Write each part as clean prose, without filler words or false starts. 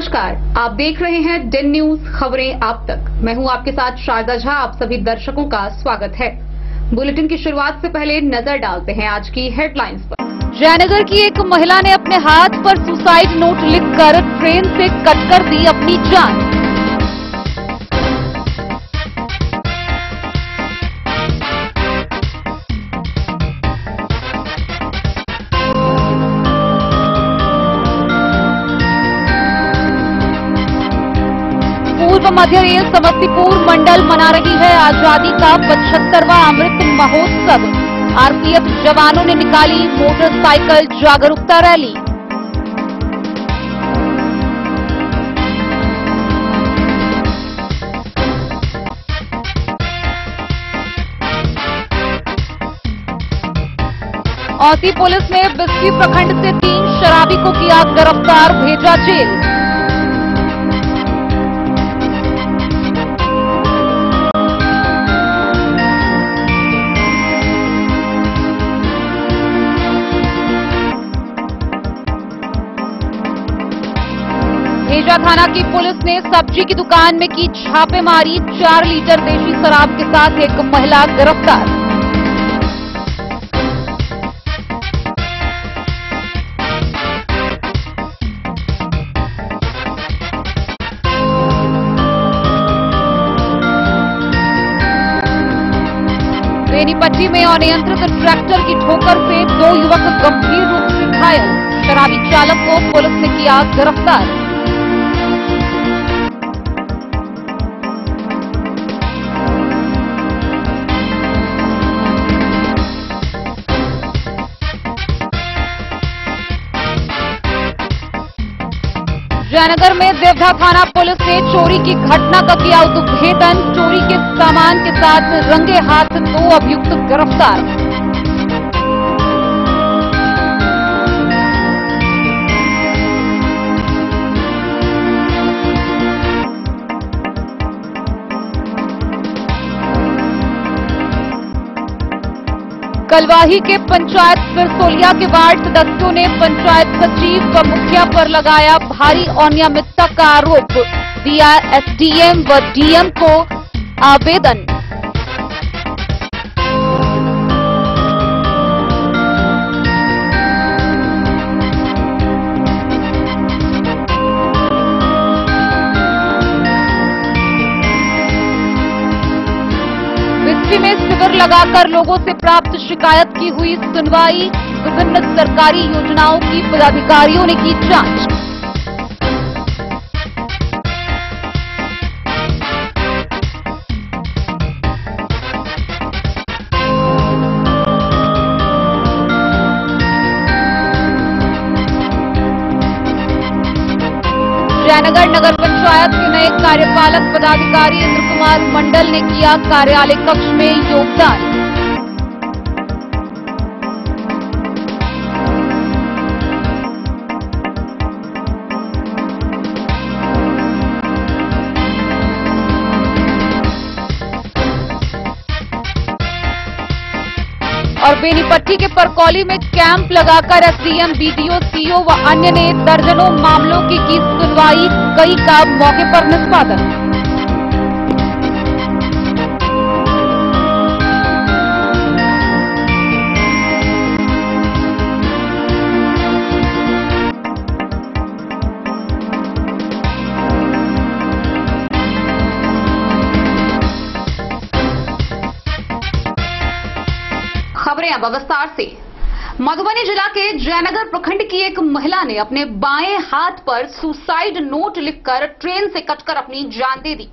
नमस्कार, आप देख रहे हैं डेन न्यूज खबरें आप तक। मैं हूं आपके साथ शारदा झा। आप सभी दर्शकों का स्वागत है। बुलेटिन की शुरुआत से पहले नजर डालते हैं आज की हेडलाइंस पर। जयनगर की एक महिला ने अपने हाथ पर सुसाइड नोट लिखकर ट्रेन से कटकर दी अपनी जान। पूर्व मध्य रेल समस्तीपुर मंडल मना रही है आजादी का 75वां अमृत महोत्सव। आरपीएफ जवानों ने निकाली मोटरसाइकिल जागरूकता रैली। औसी पुलिस ने बिस्फी प्रखंड से 3 शराबी को किया गिरफ्तार, भेजा जेल। भेजा थाना की पुलिस ने सब्जी की दुकान में की छापेमारी, 4 लीटर देशी शराब के साथ एक महिला गिरफ्तार। बेनीपट्टी में अनियंत्रित ट्रैक्टर की ठोकर से 2 युवक गंभीर रूप से घायल, शराबी चालक को पुलिस ने किया गिरफ्तार। जयनगर में देवधा थाना पुलिस ने चोरी की घटना का किया उद्भेदन, चोरी के सामान के साथ रंगे हाथ 2 अभियुक्त गिरफ्तार। कलवाही के पंचायत फिरसोलिया के वार्ड सदस्यों ने पंचायत सचिव व मुखिया पर लगाया भारी अनियमितता का आरोप, दिया एसडीएम व डीएम को आवेदन। में शिविर लगाकर लोगों से प्राप्त शिकायत की हुई सुनवाई, विभिन्न सरकारी योजनाओं की पदाधिकारियों ने की जांच। जयनगर नगर पंचायत के नए कार्यपालक पदाधिकारी इंद्र कुमार मंडल ने किया कार्यालय कक्ष में योगदान। और बेनीपट्टी के परकौली में कैंप लगाकर एसडीएम, बीडीओ, सीओ व अन्य ने दर्जनों मामलों की सुनवाई, कई का मौके पर निष्पादन। खबरें अब विस्तार से। मधुबनी जिला के जयनगर प्रखंड की एक महिला ने अपने बाएं हाथ पर सुसाइड नोट लिखकर ट्रेन से कटकर अपनी जान दे दी।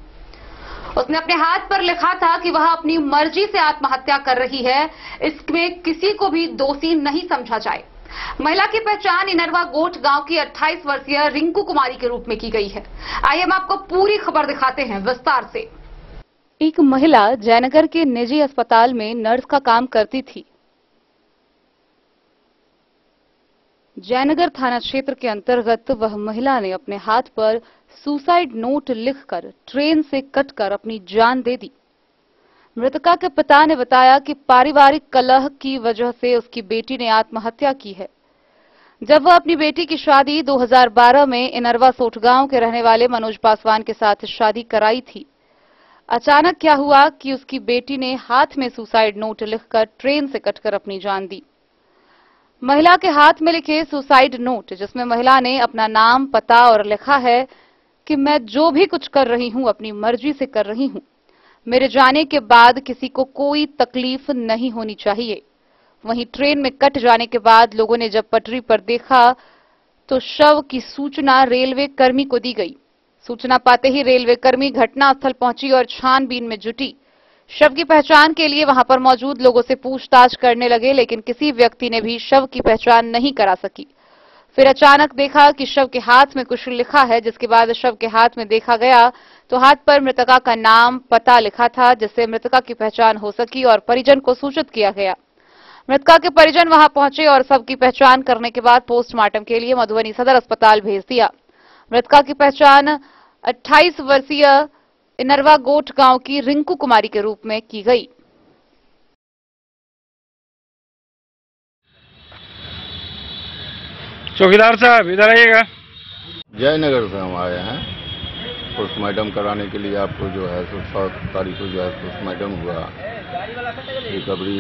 उसने अपने हाथ पर लिखा था कि वह अपनी मर्जी से आत्महत्या कर रही है, इसमें किसी को भी दोषी नहीं समझा जाए। महिला की पहचान इनरवा गोट गांव की 28 वर्षीय रिंकू कुमारी के रूप में की गई है। आइए हम आपको पूरी खबर दिखाते हैं विस्तार से। एक महिला जयनगर के निजी अस्पताल में नर्स का काम करती थी। जयनगर थाना क्षेत्र के अंतर्गत वह महिला ने अपने हाथ पर सुसाइड नोट लिखकर ट्रेन से कटकर अपनी जान दे दी। मृतका के पिता ने बताया कि पारिवारिक कलह की वजह से उसकी बेटी ने आत्महत्या की है। जब वह अपनी बेटी की शादी 2012 में इनरवा सोट गांव के रहने वाले मनोज पासवान के साथ शादी कराई थी, अचानक क्या हुआ कि उसकी बेटी ने हाथ में सुसाइड नोट लिखकर ट्रेन से कटकर अपनी जान दी। महिला के हाथ में लिखे सुसाइड नोट, जिसमें महिला ने अपना नाम, पता और लिखा है कि मैं जो भी कुछ कर रही हूं अपनी मर्जी से कर रही हूं, मेरे जाने के बाद किसी को कोई तकलीफ नहीं होनी चाहिए। वहीं ट्रेन में कट जाने के बाद लोगों ने जब पटरी पर देखा तो शव की सूचना रेलवे कर्मी को दी गई। सूचना पाते ही रेलवे कर्मी घटनास्थल पहुंची और छानबीन में जुटी। शव की पहचान के लिए वहां पर मौजूद लोगों से पूछताछ करने लगे, लेकिन किसी व्यक्ति ने भी शव की पहचान नहीं करा सकी। फिर अचानक देखा कि शव के हाथ में कुछ लिखा है, जिसके बाद शव के हाथ में देखा गया तो हाथ पर मृतका का नाम, पता लिखा था, जिससे मृतका की पहचान हो सकी और परिजन को सूचित किया गया। मृतका के परिजन वहां पहुंचे और शव की पहचान करने के बाद पोस्टमार्टम के लिए मधुबनी सदर अस्पताल भेज दिया। मृतका की पहचान 28 वर्षीय इनरवा गोट गांव की रिंकू कुमारी के रूप में की गई। चौकीदार साहब इधर आइएगा। जयनगर से हम आए हैं पोस्टमार्टम कराने के लिए। आपको जो है 7 तारीख को जो है पोस्टमार्टम हुआ, रिकवरी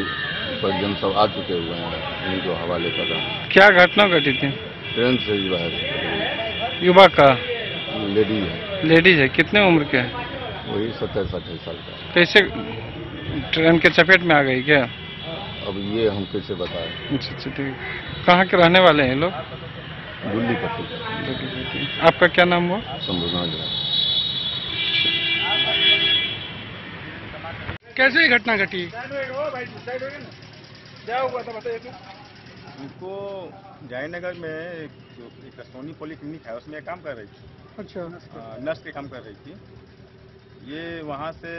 परिजन सब आ चुके हुए हैं, इन्हीं को हवाले कर रहे हैं। क्या घटना घटी थी? ट्रेन से जो है युवक का लेडी है। लेडीज है, कितने उम्र के है? वही 27-28 साल का। कैसे ट्रेन के चपेट में आ गई क्या? अब ये हम कैसे बताएं। अच्छा अच्छा, ठीक। कहाँ के रहने वाले हैं लोग? गुल्ली पट्टी। आपका क्या नाम हुआ? संभुनाज। कैसे ये घटना घटी? क्या हुआ था बताइए तो। उनको जयनगर में एक सोनी पॉलीक्लिनिक है, उसमें काम कर रही थी। अच्छा, नर्स के काम कर रही थी। ये वहाँ से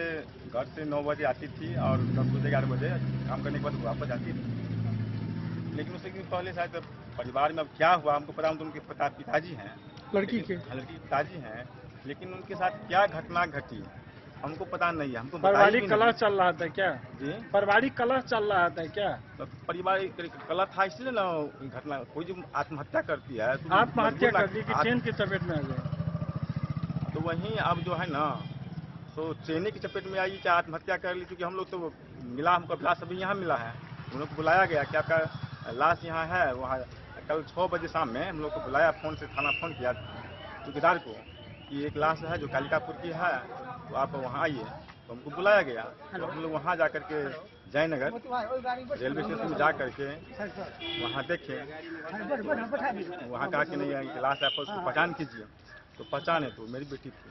घर से 9 बजे आती थी और 10 बजे 11 बजे काम करने के बाद वापस आती थी। लेकिन उससे पहले शायद परिवार में अब क्या हुआ हमको पता। हम तो उनके पिताजी हैं, लड़की के पिताजी हैं, लेकिन उनके साथ क्या घटना घटी हमको पता नहीं है। हमको पारिवारिक कलह चल रहा था क्या? जी, पारिवारिक कलह चल रहा था क्या? तो पारिवारिक कलह था, इसलिए ना घटना। कोई जो आत्महत्या करती है तो आत्महत्या कर दी कि ट्रेन की चपेट में आ गए? तो वहीं अब जो है ना, तो ट्रेन की चपेट में आई, क्या आत्महत्या कर ली? क्योंकि हम लोग तो मिला, हमको लाश अभी यहाँ मिला है। हम लोग को बुलाया गया कि आपका लाश यहाँ है। वहाँ कल 6 बजे शाम में हम लोग को बुलाया, फोन से थाना फोन किया चौकीदार को कि एक लाश है जो कालिकापुर की है, तो आप वहाँ आइए। तो हमको बुलाया गया, तो हम लोग वहाँ जा करके जयनगर रेलवे स्टेशन में जा करके वहाँ देखे। वहाँ कहा कि नहीं लाश है, उसको पहचान कीजिए। तो पहचाने तो मेरी बेटी थी।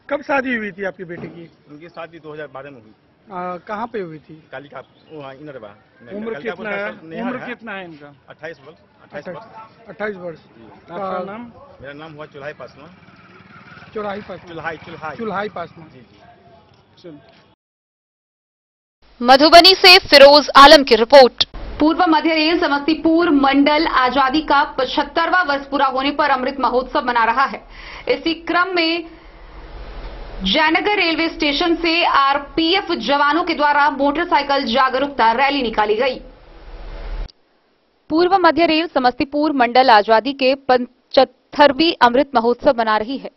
कब शादी हुई थी आपकी बेटी की? उनकी शादी 2012 में हुई। कहाँ पे हुई थी? कालिका वहाँ इनरवा। उम्र कितना है? उम्र कितना है इनका? 28 वर्ष। 28 वर्ष। आपका नाम? मेरा नाम हुआ चुल्हाई पासवान। चुल्हाई पासवान। जी जी। मधुबनी से फिरोज आलम की रिपोर्ट। पूर्व मध्य रेल समस्तीपुर मंडल आजादी का 75वां वर्ष पूरा होने पर अमृत महोत्सव मना रहा है। इसी क्रम में जयनगर रेलवे स्टेशन से आरपीएफ जवानों के द्वारा मोटरसाइकिल जागरूकता रैली निकाली गई। पूर्व मध्य रेल समस्तीपुर मंडल आजादी के 75वीं अमृत महोत्सव मना रही है।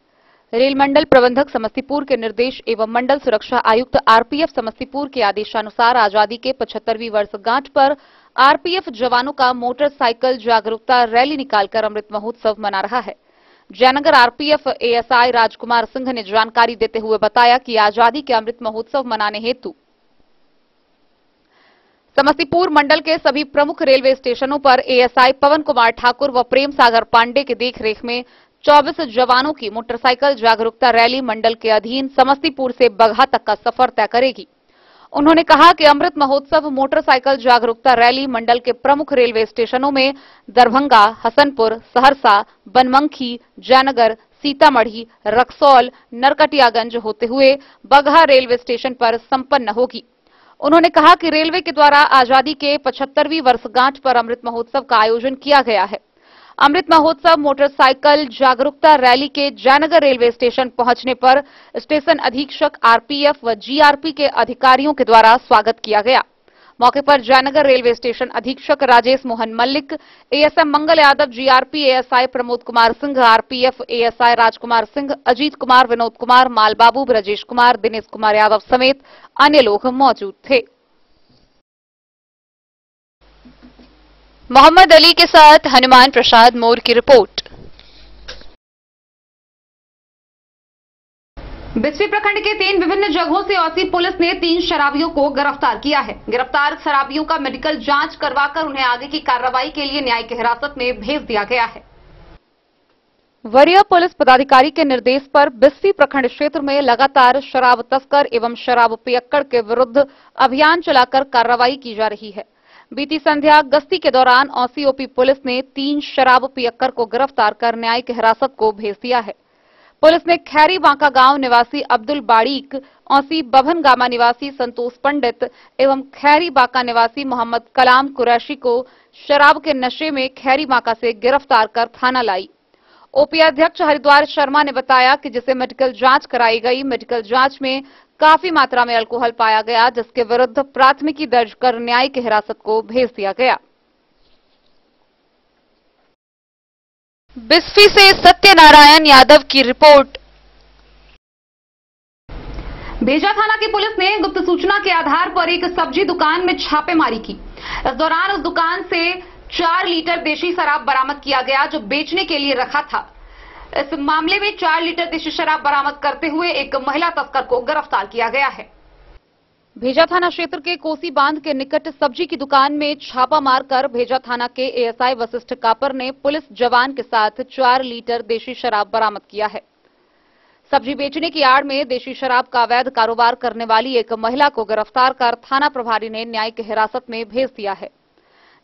रेल मंडल प्रबंधक समस्तीपुर के निर्देश एवं मंडल सुरक्षा आयुक्त आरपीएफ समस्तीपुर के आदेशानुसार आजादी के 75वीं वर्षगांठ पर आरपीएफ जवानों का मोटरसाइकिल जागरूकता रैली निकालकर अमृत महोत्सव मना रहा है। जयनगर आरपीएफ एएसआई राजकुमार सिंह ने जानकारी देते हुए बताया कि आजादी के अमृत महोत्सव मनाने हेतु समस्तीपुर मंडल के सभी प्रमुख रेलवे स्टेशनों पर एएसआई पवन कुमार ठाकुर व प्रेम सागर पांडे के देखरेख में 24 जवानों की मोटरसाइकिल जागरूकता रैली मंडल के अधीन समस्तीपुर से बगहा तक का सफर तय करेगी। उन्होंने कहा कि अमृत महोत्सव मोटरसाइकिल जागरूकता रैली मंडल के प्रमुख रेलवे स्टेशनों में दरभंगा, हसनपुर, सहरसा, बनमनखी, जयनगर, सीतामढ़ी, रक्सौल, नरकटियागंज होते हुए बगहा रेलवे स्टेशन पर संपन्न होगी। उन्होंने कहा कि रेलवे के द्वारा आजादी के 75वीं वर्षगांठ पर अमृत महोत्सव का आयोजन किया गया है। अमृत महोत्सव मोटरसाइकिल जागरूकता रैली के जयनगर रेलवे स्टेशन पहुंचने पर स्टेशन अधीक्षक आरपीएफ व जीआरपी के अधिकारियों के द्वारा स्वागत किया गया। मौके पर जयनगर रेलवे स्टेशन अधीक्षक Rajesh Mohan Mallik, ASM Mangal Yadav, GRP ASI Pramod Kumar Singh, RPF ASI Rajkumar Singh, Ajit Kumar, Vinod Kumar, मालबाबू, ब्रजेश कुमार, दिनेश कुमार यादव समेत अन्य लोग मौजूद थे। मोहम्मद अली के साथ हनुमान प्रसाद मोर की रिपोर्ट। बिस्फी प्रखंड के 3 विभिन्न जगहों से औसी पुलिस ने 3 शराबियों को गिरफ्तार किया है। गिरफ्तार शराबियों का मेडिकल जांच करवाकर उन्हें आगे की कार्रवाई के लिए न्यायिक हिरासत में भेज दिया गया है। वरीय पुलिस पदाधिकारी के निर्देश पर बिस्फी प्रखंड क्षेत्र में लगातार शराब तस्कर एवं शराब पियक्कड़ के विरुद्ध अभियान चलाकर कार्रवाई की जा रही है। बीती संध्या गश्ती के दौरान औसी ओपी पुलिस ने 3 शराब पियक्कड़ को गिरफ्तार कर न्यायिक हिरासत को भेज दिया है। पुलिस ने खैरी बांका गांव निवासी अब्दुल बाड़ीक, औसी बभन गामा निवासी संतोष पंडित एवं खैरी बांका निवासी मोहम्मद कलाम कुरैशी को शराब के नशे में खैरी बांका से गिरफ्तार कर थाना लाई। ओपी अध्यक्ष हरिद्वार शर्मा ने बताया कि जिसे मेडिकल जांच कराई गई, मेडिकल जांच में काफी मात्रा में अल्कोहल पाया गया, जिसके विरुद्ध प्राथमिकी दर्ज कर न्यायिक हिरासत को भेज दिया गया। बिस्फी से सत्यनारायण यादव की रिपोर्ट। भेजा थाना की पुलिस ने गुप्त सूचना के आधार पर एक सब्जी दुकान में छापेमारी की। इस दौरान उस दुकान से 4 लीटर देशी शराब बरामद किया गया, जो बेचने के लिए रखा था। इस मामले में 4 लीटर देशी शराब बरामद करते हुए एक महिला तस्कर को गिरफ्तार किया गया है। भेजा थाना क्षेत्र के कोसी बांध के निकट सब्जी की दुकान में छापा मारकर भेजा थाना के एएसआई वशिष्ठ कापर ने पुलिस जवान के साथ 4 लीटर देशी शराब बरामद किया है। सब्जी बेचने की आड़ में देशी शराब का अवैध कारोबार करने वाली एक महिला को गिरफ्तार कर थाना प्रभारी ने न्यायिक हिरासत में भेज दिया है।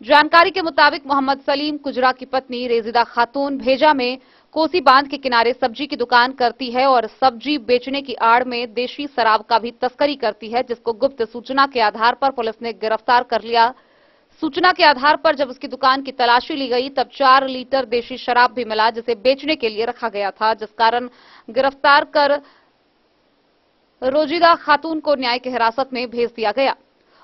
जानकारी के मुताबिक मोहम्मद सलीम कुजरा की पत्नी रेजिदा खातून भेजा में कोसी बांध के किनारे सब्जी की दुकान करती है और सब्जी बेचने की आड़ में देशी शराब का भी तस्करी करती है, जिसको गुप्त सूचना के आधार पर पुलिस ने गिरफ्तार कर लिया। सूचना के आधार पर जब उसकी दुकान की तलाशी ली गई तब 4 लीटर देशी शराब भी मिला, जिसे बेचने के लिए रखा गया था, जिस कारण गिरफ्तार कर रोजिदा खातून को न्यायिक हिरासत में भेज दिया गया।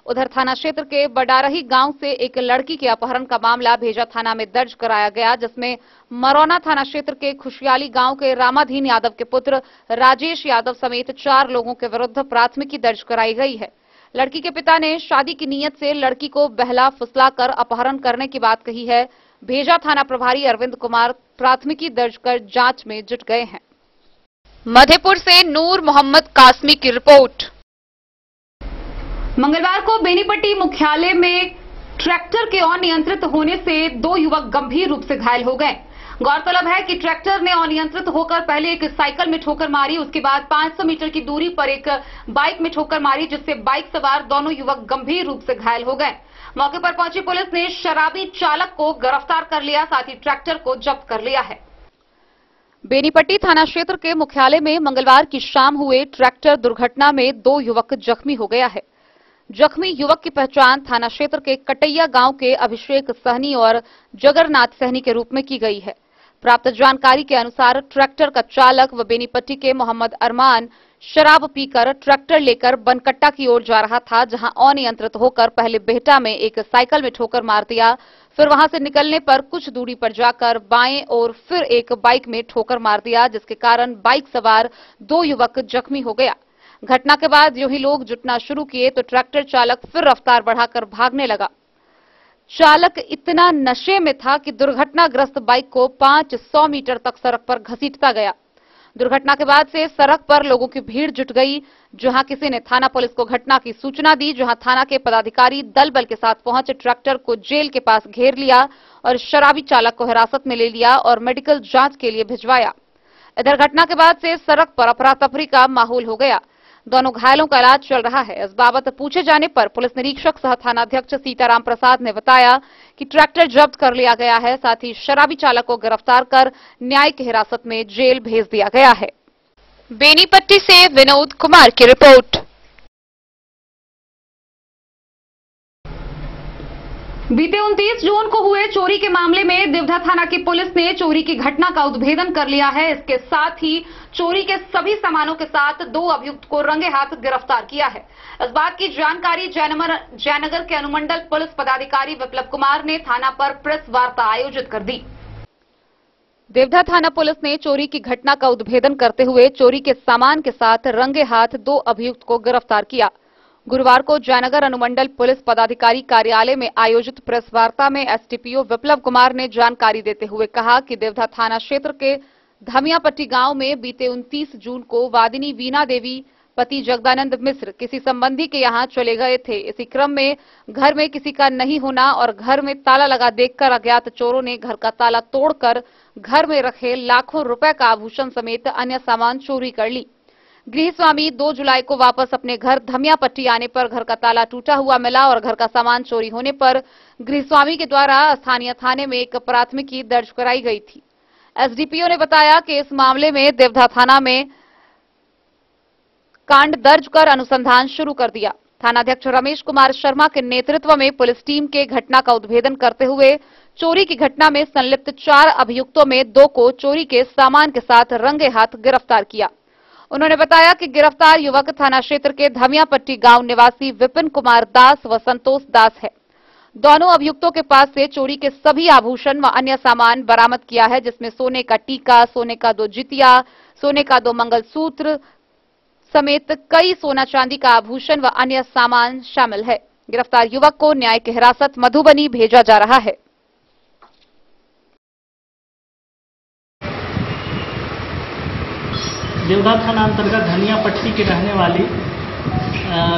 उधर थाना क्षेत्र के बडारही गांव से एक लड़की के अपहरण का मामला भेजा थाना में दर्ज कराया गया, जिसमें मरौना थाना क्षेत्र के खुशियाली गांव के रामाधीन यादव के पुत्र राजेश यादव समेत 4 लोगों के विरुद्ध प्राथमिकी दर्ज कराई गई है। लड़की के पिता ने शादी की नीयत से लड़की को बहला फुसलाकर अपहरण करने की बात कही है। भेजा थाना प्रभारी अरविंद कुमार प्राथमिकी दर्ज कर जांच में जुट गए हैं। मधेपुर से नूर मोहम्मद कासमी की रिपोर्ट। मंगलवार को बेनीपट्टी मुख्यालय में ट्रैक्टर के अनियंत्रित होने से 2 युवक गंभीर रूप से घायल हो गए। गौरतलब है कि ट्रैक्टर ने अनियंत्रित होकर पहले एक साइकिल में ठोकर मारी, उसके बाद 500 मीटर की दूरी पर एक बाइक में ठोकर मारी, जिससे बाइक सवार दोनों युवक गंभीर रूप से घायल हो गए। मौके पर पहुंची पुलिस ने शराबी चालक को गिरफ्तार कर लिया, साथ ही ट्रैक्टर को जब्त कर लिया है। बेनीपट्टी थाना क्षेत्र के मुख्यालय में मंगलवार की शाम हुए ट्रैक्टर दुर्घटना में 2 युवक जख्मी हो गया है। जख्मी युवक की पहचान थाना क्षेत्र के कटैया गांव के अभिषेक सहनी और जगरनाथ सहनी के रूप में की गई है। प्राप्त जानकारी के अनुसार ट्रैक्टर का चालक व बेनीपट्टी के मोहम्मद अरमान शराब पीकर ट्रैक्टर लेकर बनकट्टा की ओर जा रहा था, जहां अनियंत्रित होकर पहले बेहटा में एक साइकिल में ठोकर मार दिया, फिर वहां से निकलने पर कुछ दूरी पर जाकर बाएं और फिर एक बाइक में ठोकर मार दिया, जिसके कारण बाइक सवार 2 युवक जख्मी हो गया। घटना के बाद जो ही लोग जुटना शुरू किए तो ट्रैक्टर चालक फिर रफ्तार बढ़ाकर भागने लगा। चालक इतना नशे में था कि दुर्घटनाग्रस्त बाइक को 500 मीटर तक सड़क पर घसीटता गया। दुर्घटना के बाद से सड़क पर लोगों की भीड़ जुट गई, जहां किसी ने थाना पुलिस को घटना की सूचना दी, जहां थाना के पदाधिकारी दल बल के साथ पहुंच ट्रैक्टर को जेल के पास घेर लिया और शराबी चालक को हिरासत में ले लिया और मेडिकल जांच के लिए भिजवाया। इधर घटना के बाद से सड़क पर अफरा तफरी का माहौल हो गया। दोनों घायलों का इलाज चल रहा है। इस बाबत पूछे जाने पर पुलिस निरीक्षक सह थानाध्यक्ष सीताराम प्रसाद ने बताया कि ट्रैक्टर जब्त कर लिया गया है, साथ ही शराबी चालक को गिरफ्तार कर न्यायिक हिरासत में जेल भेज दिया गया है। बेनीपट्टी से विनोद कुमार की रिपोर्ट। बीते 29 जून को हुए चोरी के मामले में देवधा थाना की पुलिस ने चोरी की घटना का उद्भेदन कर लिया है। इसके साथ ही चोरी के सभी सामानों के साथ 2 अभियुक्त को रंगे हाथ गिरफ्तार किया है। इस बात की जानकारी जयनगर के अनुमंडल पुलिस पदाधिकारी विप्लव कुमार ने थाना पर प्रेस वार्ता आयोजित कर दी। देवधा थाना पुलिस ने चोरी की घटना का उद्भेदन करते हुए चोरी के सामान के साथ रंगे हाथ 2 अभियुक्त को गिरफ्तार किया। गुरुवार को जयनगर अनुमंडल पुलिस पदाधिकारी कार्यालय में आयोजित प्रेस वार्ता में एसडीपीओ विप्लव कुमार ने जानकारी देते हुए कहा कि देवधा थाना क्षेत्र के धमियापट्टी गांव में बीते 29 जून को वादिनी वीणा देवी पति जगदानंद मिश्र किसी संबंधी के यहां चले गए थे। इसी क्रम में घर में किसी का नहीं होना और घर में ताला लगा देखकर अज्ञात चोरों ने घर का ताला तोड़कर घर में रखे लाखों रुपए का आभूषण समेत अन्य सामान चोरी कर ली। गृह स्वामी 2 जुलाई को वापस अपने घर धमियापट्टी आने पर घर का ताला टूटा हुआ मिला और घर का सामान चोरी होने पर गृह स्वामी के द्वारा स्थानीय थाने में एक प्राथमिकी दर्ज कराई गई थी। एसडीपीओ ने बताया कि इस मामले में देवधा थाना में कांड दर्ज कर अनुसंधान शुरू कर दिया। थानाध्यक्ष रमेश कुमार शर्मा के नेतृत्व में पुलिस टीम के घटना का उद्भेदन करते हुए चोरी की घटना में संलिप्त 4 अभियुक्तों में 2 को चोरी के सामान के साथ रंगे हाथ गिरफ्तार किया। उन्होंने बताया कि गिरफ्तार युवक थाना क्षेत्र के धमियापट्टी गांव निवासी विपिन कुमार दास व संतोष दास है। दोनों अभियुक्तों के पास से चोरी के सभी आभूषण व अन्य सामान बरामद किया है, जिसमें सोने का टीका, सोने का 2 जितिया, सोने का 2 मंगलसूत्र समेत कई सोना चांदी का आभूषण व अन्य सामान शामिल है। गिरफ्तार युवक को न्यायिक हिरासत मधुबनी भेजा जा रहा है। देवधा थाना अंतर्गत धनियापट्टी के रहने वाली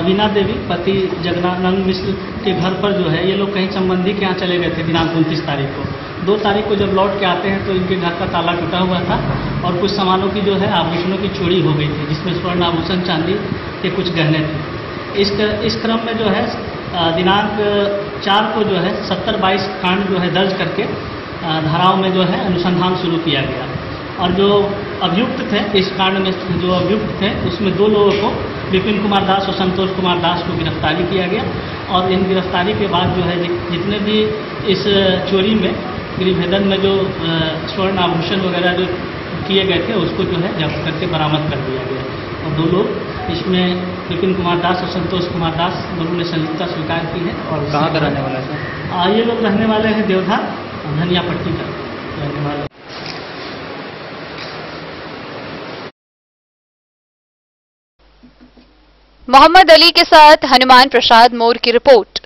वीणा देवी पति जगदानंद मिश्र के घर पर जो है ये लोग कहीं संबंधी के यहाँ चले गए थे दिनांक 29 तारीख को। 2 तारीख को जब लौट के आते हैं तो इनके घर का ताला टूटा हुआ था और कुछ सामानों की जो है आभूषणों की चोरी हो गई थी, जिसमें स्वर्ण आभूषण, चांदी के कुछ गहने थे। इस क्रम में जो है दिनांक 4 को जो है 70-22 कांड जो है दर्ज करके धाराओं में जो है अनुसंधान शुरू किया गया और जो अभियुक्त थे इस कांड में जो अभियुक्त थे उसमें 2 लोगों को विपिन कुमार दास और संतोष कुमार दास को गिरफ्तारी किया गया और इन गिरफ्तारी के बाद जो है जितने भी इस चोरी में गृहभेदन में जो स्वर्ण आभूषण वगैरह जो किए गए थे उसको जो है जब्त करके बरामद कर दिया गया और 2 लोग इसमें विपिन कुमार दास और संतोष कुमार दास दोनों ने संलिप्तता स्वीकार की है। और कहाँ का रहने वाला है? ये लोग रहने वाले हैं देवधा धनियापट्टी का रहने वाले। मोहम्मद अली के साथ हनुमान प्रसाद मोर की रिपोर्ट।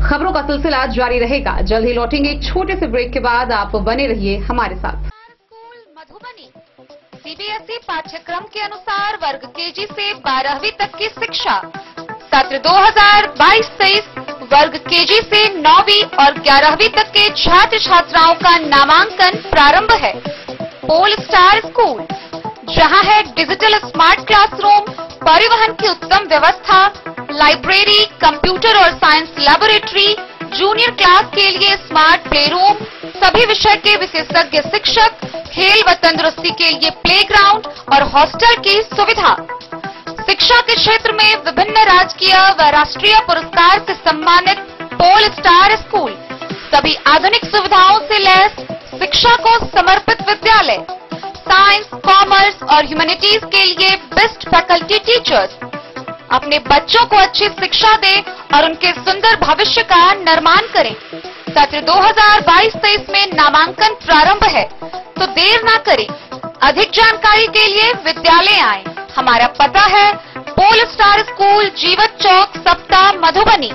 खबरों का सिलसिला जारी रहेगा। जल्द ही लौटेंगे एक छोटे से ब्रेक के बाद। आप बने रहिए हमारे साथ। स्कूल मधुबनी सीबीएसई पाठ्यक्रम के अनुसार वर्ग केजी से 12वीं तक की शिक्षा। सत्र 2022-23 वर्ग केजी से 9वीं और 11वीं तक के छात्र छात्राओं का नामांकन प्रारंभ है। पोल स्टार स्कूल, जहां है डिजिटल स्मार्ट क्लासरूम, परिवहन की उत्तम व्यवस्था, लाइब्रेरी, कंप्यूटर और साइंस लैबोरेटरी, जूनियर क्लास के लिए स्मार्ट प्ले रूम, सभी विषय के विशेषज्ञ शिक्षक, खेल व तंदुरुस्ती के लिए प्लेग्राउंड और हॉस्टल की सुविधा। शिक्षा के क्षेत्र में विभिन्न राजकीय व राष्ट्रीय पुरस्कार से सम्मानित पोल स्टार स्कूल, सभी आधुनिक सुविधाओं से लैस शिक्षा को समर्पित विद्यालय, साइंस, कॉमर्स और ह्यूमैनिटीज के लिए बेस्ट फैकल्टी टीचर्स। अपने बच्चों को अच्छी शिक्षा दें और उनके सुंदर भविष्य का निर्माण करें। सत्र 2022-23 में नामांकन प्रारंभ है, तो देर ना करें। अधिक जानकारी के लिए विद्यालय आएं। हमारा पता है पोल स्टार स्कूल, जीवत चौक, सप्ताह, मधुबनी।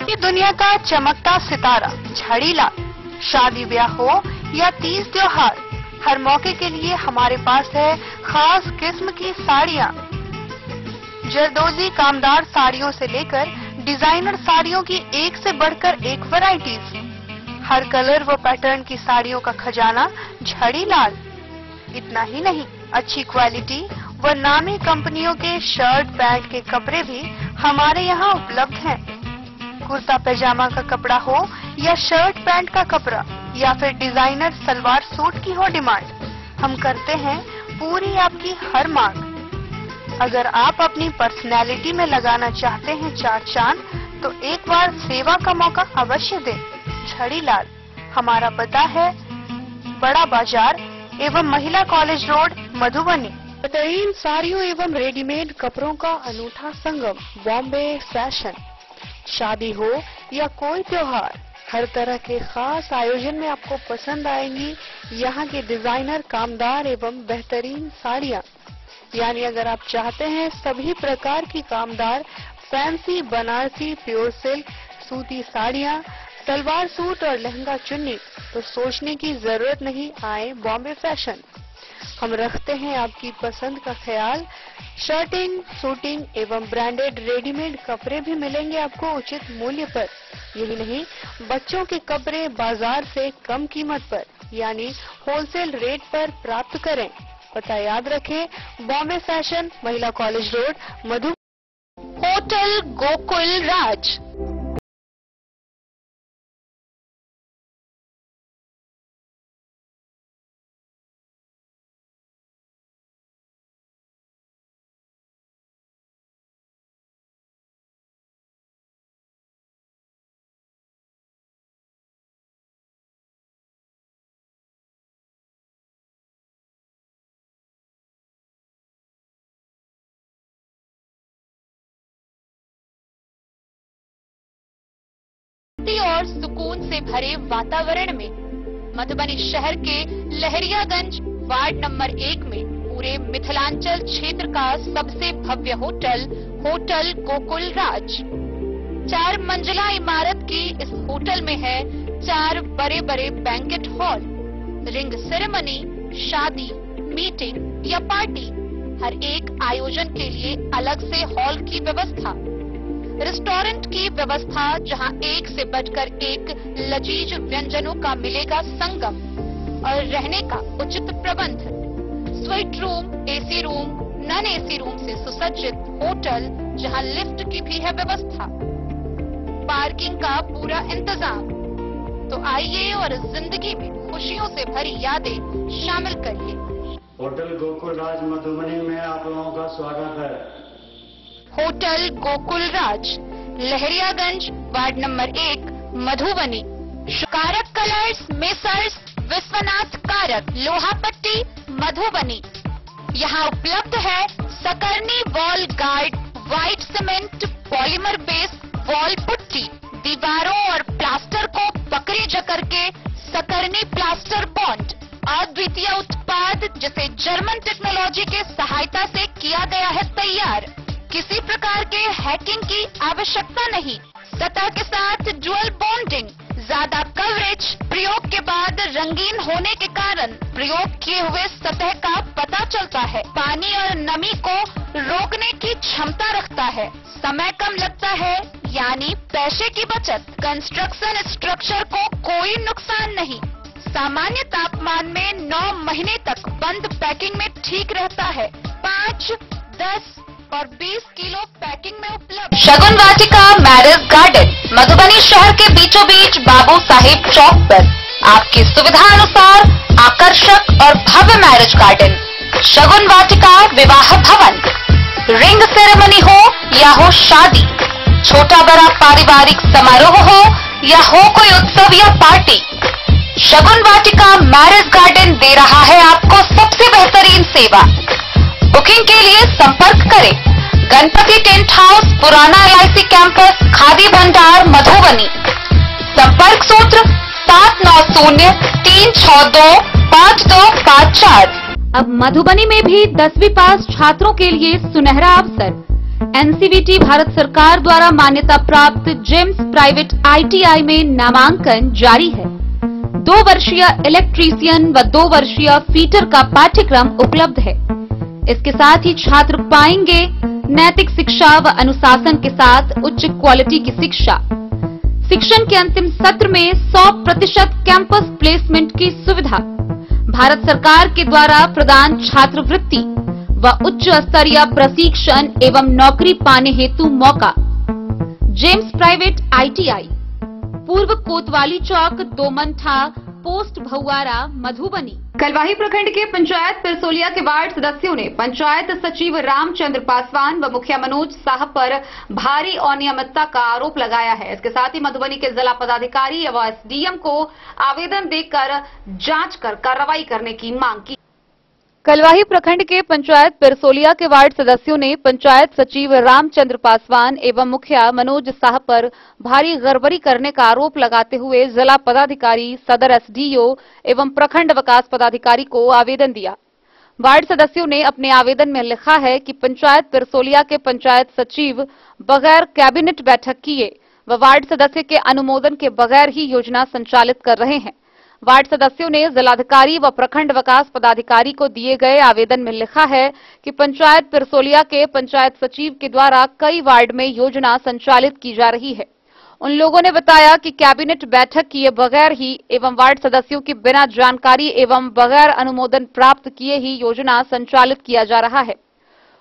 ये दुनिया का चमकता सितारा झड़ीलाल। शादी ब्याह हो या तीज त्योहार, हर मौके के लिए हमारे पास है खास किस्म की साड़ियाँ। जरदोजी कामदार साड़ियों से लेकर डिजाइनर साड़ियों की एक से बढ़कर एक वैरायटीज। हर कलर व पैटर्न की साड़ियों का खजाना झड़ीलाल। इतना ही नहीं, अच्छी क्वालिटी व नामी कंपनियों के शर्ट पैंट के कपड़े भी हमारे यहाँ उपलब्ध हैं। कुर्ता पैजामा का कपड़ा हो या शर्ट पैंट का कपड़ा या फिर डिजाइनर सलवार सूट की हो डिमांड, हम करते हैं पूरी आपकी हर मांग। अगर आप अपनी पर्सनैलिटी में लगाना चाहते हैं 4 चांद, तो एक बार सेवा का मौका अवश्य दें। झड़ीलाल, हमारा पता है बड़ा बाजार एवं महिला कॉलेज रोड, मधुबनी। बेहतरीन साड़ियों एवं रेडीमेड कपड़ों का अनूठा संगम, बॉम्बे फैशन। शादी हो या कोई त्योहार, हर तरह के खास आयोजन में आपको पसंद आएंगी यहाँ के डिजाइनर, कामदार एवं बेहतरीन साड़ियाँ। यानी अगर आप चाहते हैं सभी प्रकार की कामदार, फैंसी, बनारसी, प्योर सिल्क, सूती साड़ियाँ, सलवार सूट और लहंगा चुन्नी, तो सोचने की जरूरत नहीं, आए बॉम्बे फैशन। हम रखते हैं आपकी पसंद का ख्याल। शर्टिंग, सूटिंग एवं ब्रांडेड रेडीमेड कपड़े भी मिलेंगे आपको उचित मूल्य पर। यही नहीं, बच्चों के कपड़े बाजार से कम कीमत पर यानी होलसेल रेट पर प्राप्त करें। पता याद रखें, बॉम्बे फैशन, महिला कॉलेज रोड, मधु। होटल गोकुल राज। और सुकून से भरे वातावरण में मधुबनी शहर के लहरियागंज वार्ड नंबर 1 में पूरे मिथिलांचल क्षेत्र का सबसे भव्य होटल, होटल गोकुल राज। 4 मंजिला इमारत की इस होटल में है 4 बड़े बड़े बैंकेट हॉल, रिंग सेरेमनी, शादी, मीटिंग या पार्टी, हर एक आयोजन के लिए अलग से हॉल की व्यवस्था, रेस्टोरेंट की व्यवस्था जहां एक से बढ़कर एक लजीज व्यंजनों का मिलेगा संगम, और रहने का उचित प्रबंध, suite room, AC room, non AC room से सुसज्जित होटल जहां लिफ्ट की भी है व्यवस्था, पार्किंग का पूरा इंतजाम। तो आइए और जिंदगी में खुशियों से भरी यादें शामिल करिए। होटल गोकुल राज मधुबनी में आप लोगों का स्वागत है। होटल गोकुल राज, लहरियागंज वार्ड नंबर 1, मधुबनी। कारक कलर्स, मेसर्स विश्वनाथ कारक, लोहापट्टी, मधुबनी। यहाँ उपलब्ध है सकरनी wall guard, white cement, polymer base wall putty, दीवारों और प्लास्टर को पकड़ी जकड़ के सकरनी प्लास्टर बॉन्ड, अद्वितीय उत्पाद जिसे जर्मन टेक्नोलॉजी के सहायता से किया गया है तैयार। किसी प्रकार के हैकिंग की आवश्यकता नहीं। सतह के साथ डुअल बॉन्डिंग, ज्यादा कवरेज, प्रयोग के बाद रंगीन होने के कारण प्रयोग किए हुए सतह का पता चलता है। पानी और नमी को रोकने की क्षमता रखता है। समय कम लगता है यानी पैसे की बचत। कंस्ट्रक्शन स्ट्रक्चर को कोई नुकसान नहीं। सामान्य तापमान में 9 महीने तक बंद पैकिंग में ठीक रहता है। 5, 10 और 20 किलो पैकिंग में उपलब्ध। शगुन वाटिका मैरिज गार्डन, मधुबनी शहर के बीचों बीच बाबू साहिब चौक पर आपकी सुविधा अनुसार आकर्षक और भव्य मैरिज गार्डन। शगुन वाटिका विवाह भवन, रिंग सेरेमनी हो या हो शादी, छोटा बड़ा पारिवारिक समारोह हो या हो कोई उत्सव या पार्टी, शगुन वाटिका मैरिज गार्डन दे रहा है आपको सबसे बेहतरीन सेवा। बुकिंग के लिए संपर्क करें गणपति टेंट हाउस, पुराना LIC कैंपस, खादी भंडार, मधुबनी। संपर्क सूत्र 7903625254। अब मधुबनी में भी 10वीं पास छात्रों के लिए सुनहरा अवसर। NCVT भारत सरकार द्वारा मान्यता प्राप्त जेम्स प्राइवेट ITI में नामांकन जारी है। 2 वर्षीय इलेक्ट्रीशियन व 2 वर्षीय फीटर का पाठ्यक्रम उपलब्ध है। इसके साथ ही छात्र पाएंगे नैतिक शिक्षा व अनुशासन के साथ उच्च क्वालिटी की शिक्षा। शिक्षण के अंतिम सत्र में 100% कैंपस प्लेसमेंट की सुविधा। भारत सरकार के द्वारा प्रदान छात्रवृत्ति व उच्च स्तरीय प्रशिक्षण एवं नौकरी पाने हेतु मौका। जेम्स प्राइवेट ITI, पूर्व कोतवाली चौक, दोमंठा, पोस्ट भौआरा मधुबनी। कलवाही प्रखंड के पंचायत पिरसोलिया के वार्ड सदस्यों ने पंचायत सचिव रामचंद्र पासवान व मुखिया मनोज साहब पर भारी अनियमितता का आरोप लगाया है। इसके साथ ही मधुबनी के जिला पदाधिकारी एवं एसडीएम को आवेदन देकर जांच कर कार्रवाई करने की मांग की। कलवाही प्रखंड के पंचायत पिरसोलिया के वार्ड सदस्यों ने पंचायत सचिव रामचंद्र पासवान एवं मुखिया मनोज साहब पर भारी गड़बड़ी करने का आरोप लगाते हुए जिला पदाधिकारी, सदर एसडीओ एवं प्रखंड विकास पदाधिकारी को आवेदन दिया। वार्ड सदस्यों ने अपने आवेदन में लिखा है कि पंचायत पिरसोलिया के पंचायत सचिव बगैर कैबिनेट बैठक किए व वार्ड सदस्य के अनुमोदन के बगैर ही योजना संचालित कर रहे हैं। वार्ड सदस्यों ने जिलाधिकारी व प्रखंड विकास पदाधिकारी को दिए गए आवेदन में लिखा है कि पंचायत पिरसोलिया के पंचायत सचिव के द्वारा कई वार्ड में योजना संचालित की जा रही है। उन लोगों ने बताया कि कैबिनेट बैठक किए बगैर ही एवं वार्ड सदस्यों की बिना जानकारी एवं बगैर अनुमोदन प्राप्त किए ही योजना संचालित किया जा रहा है।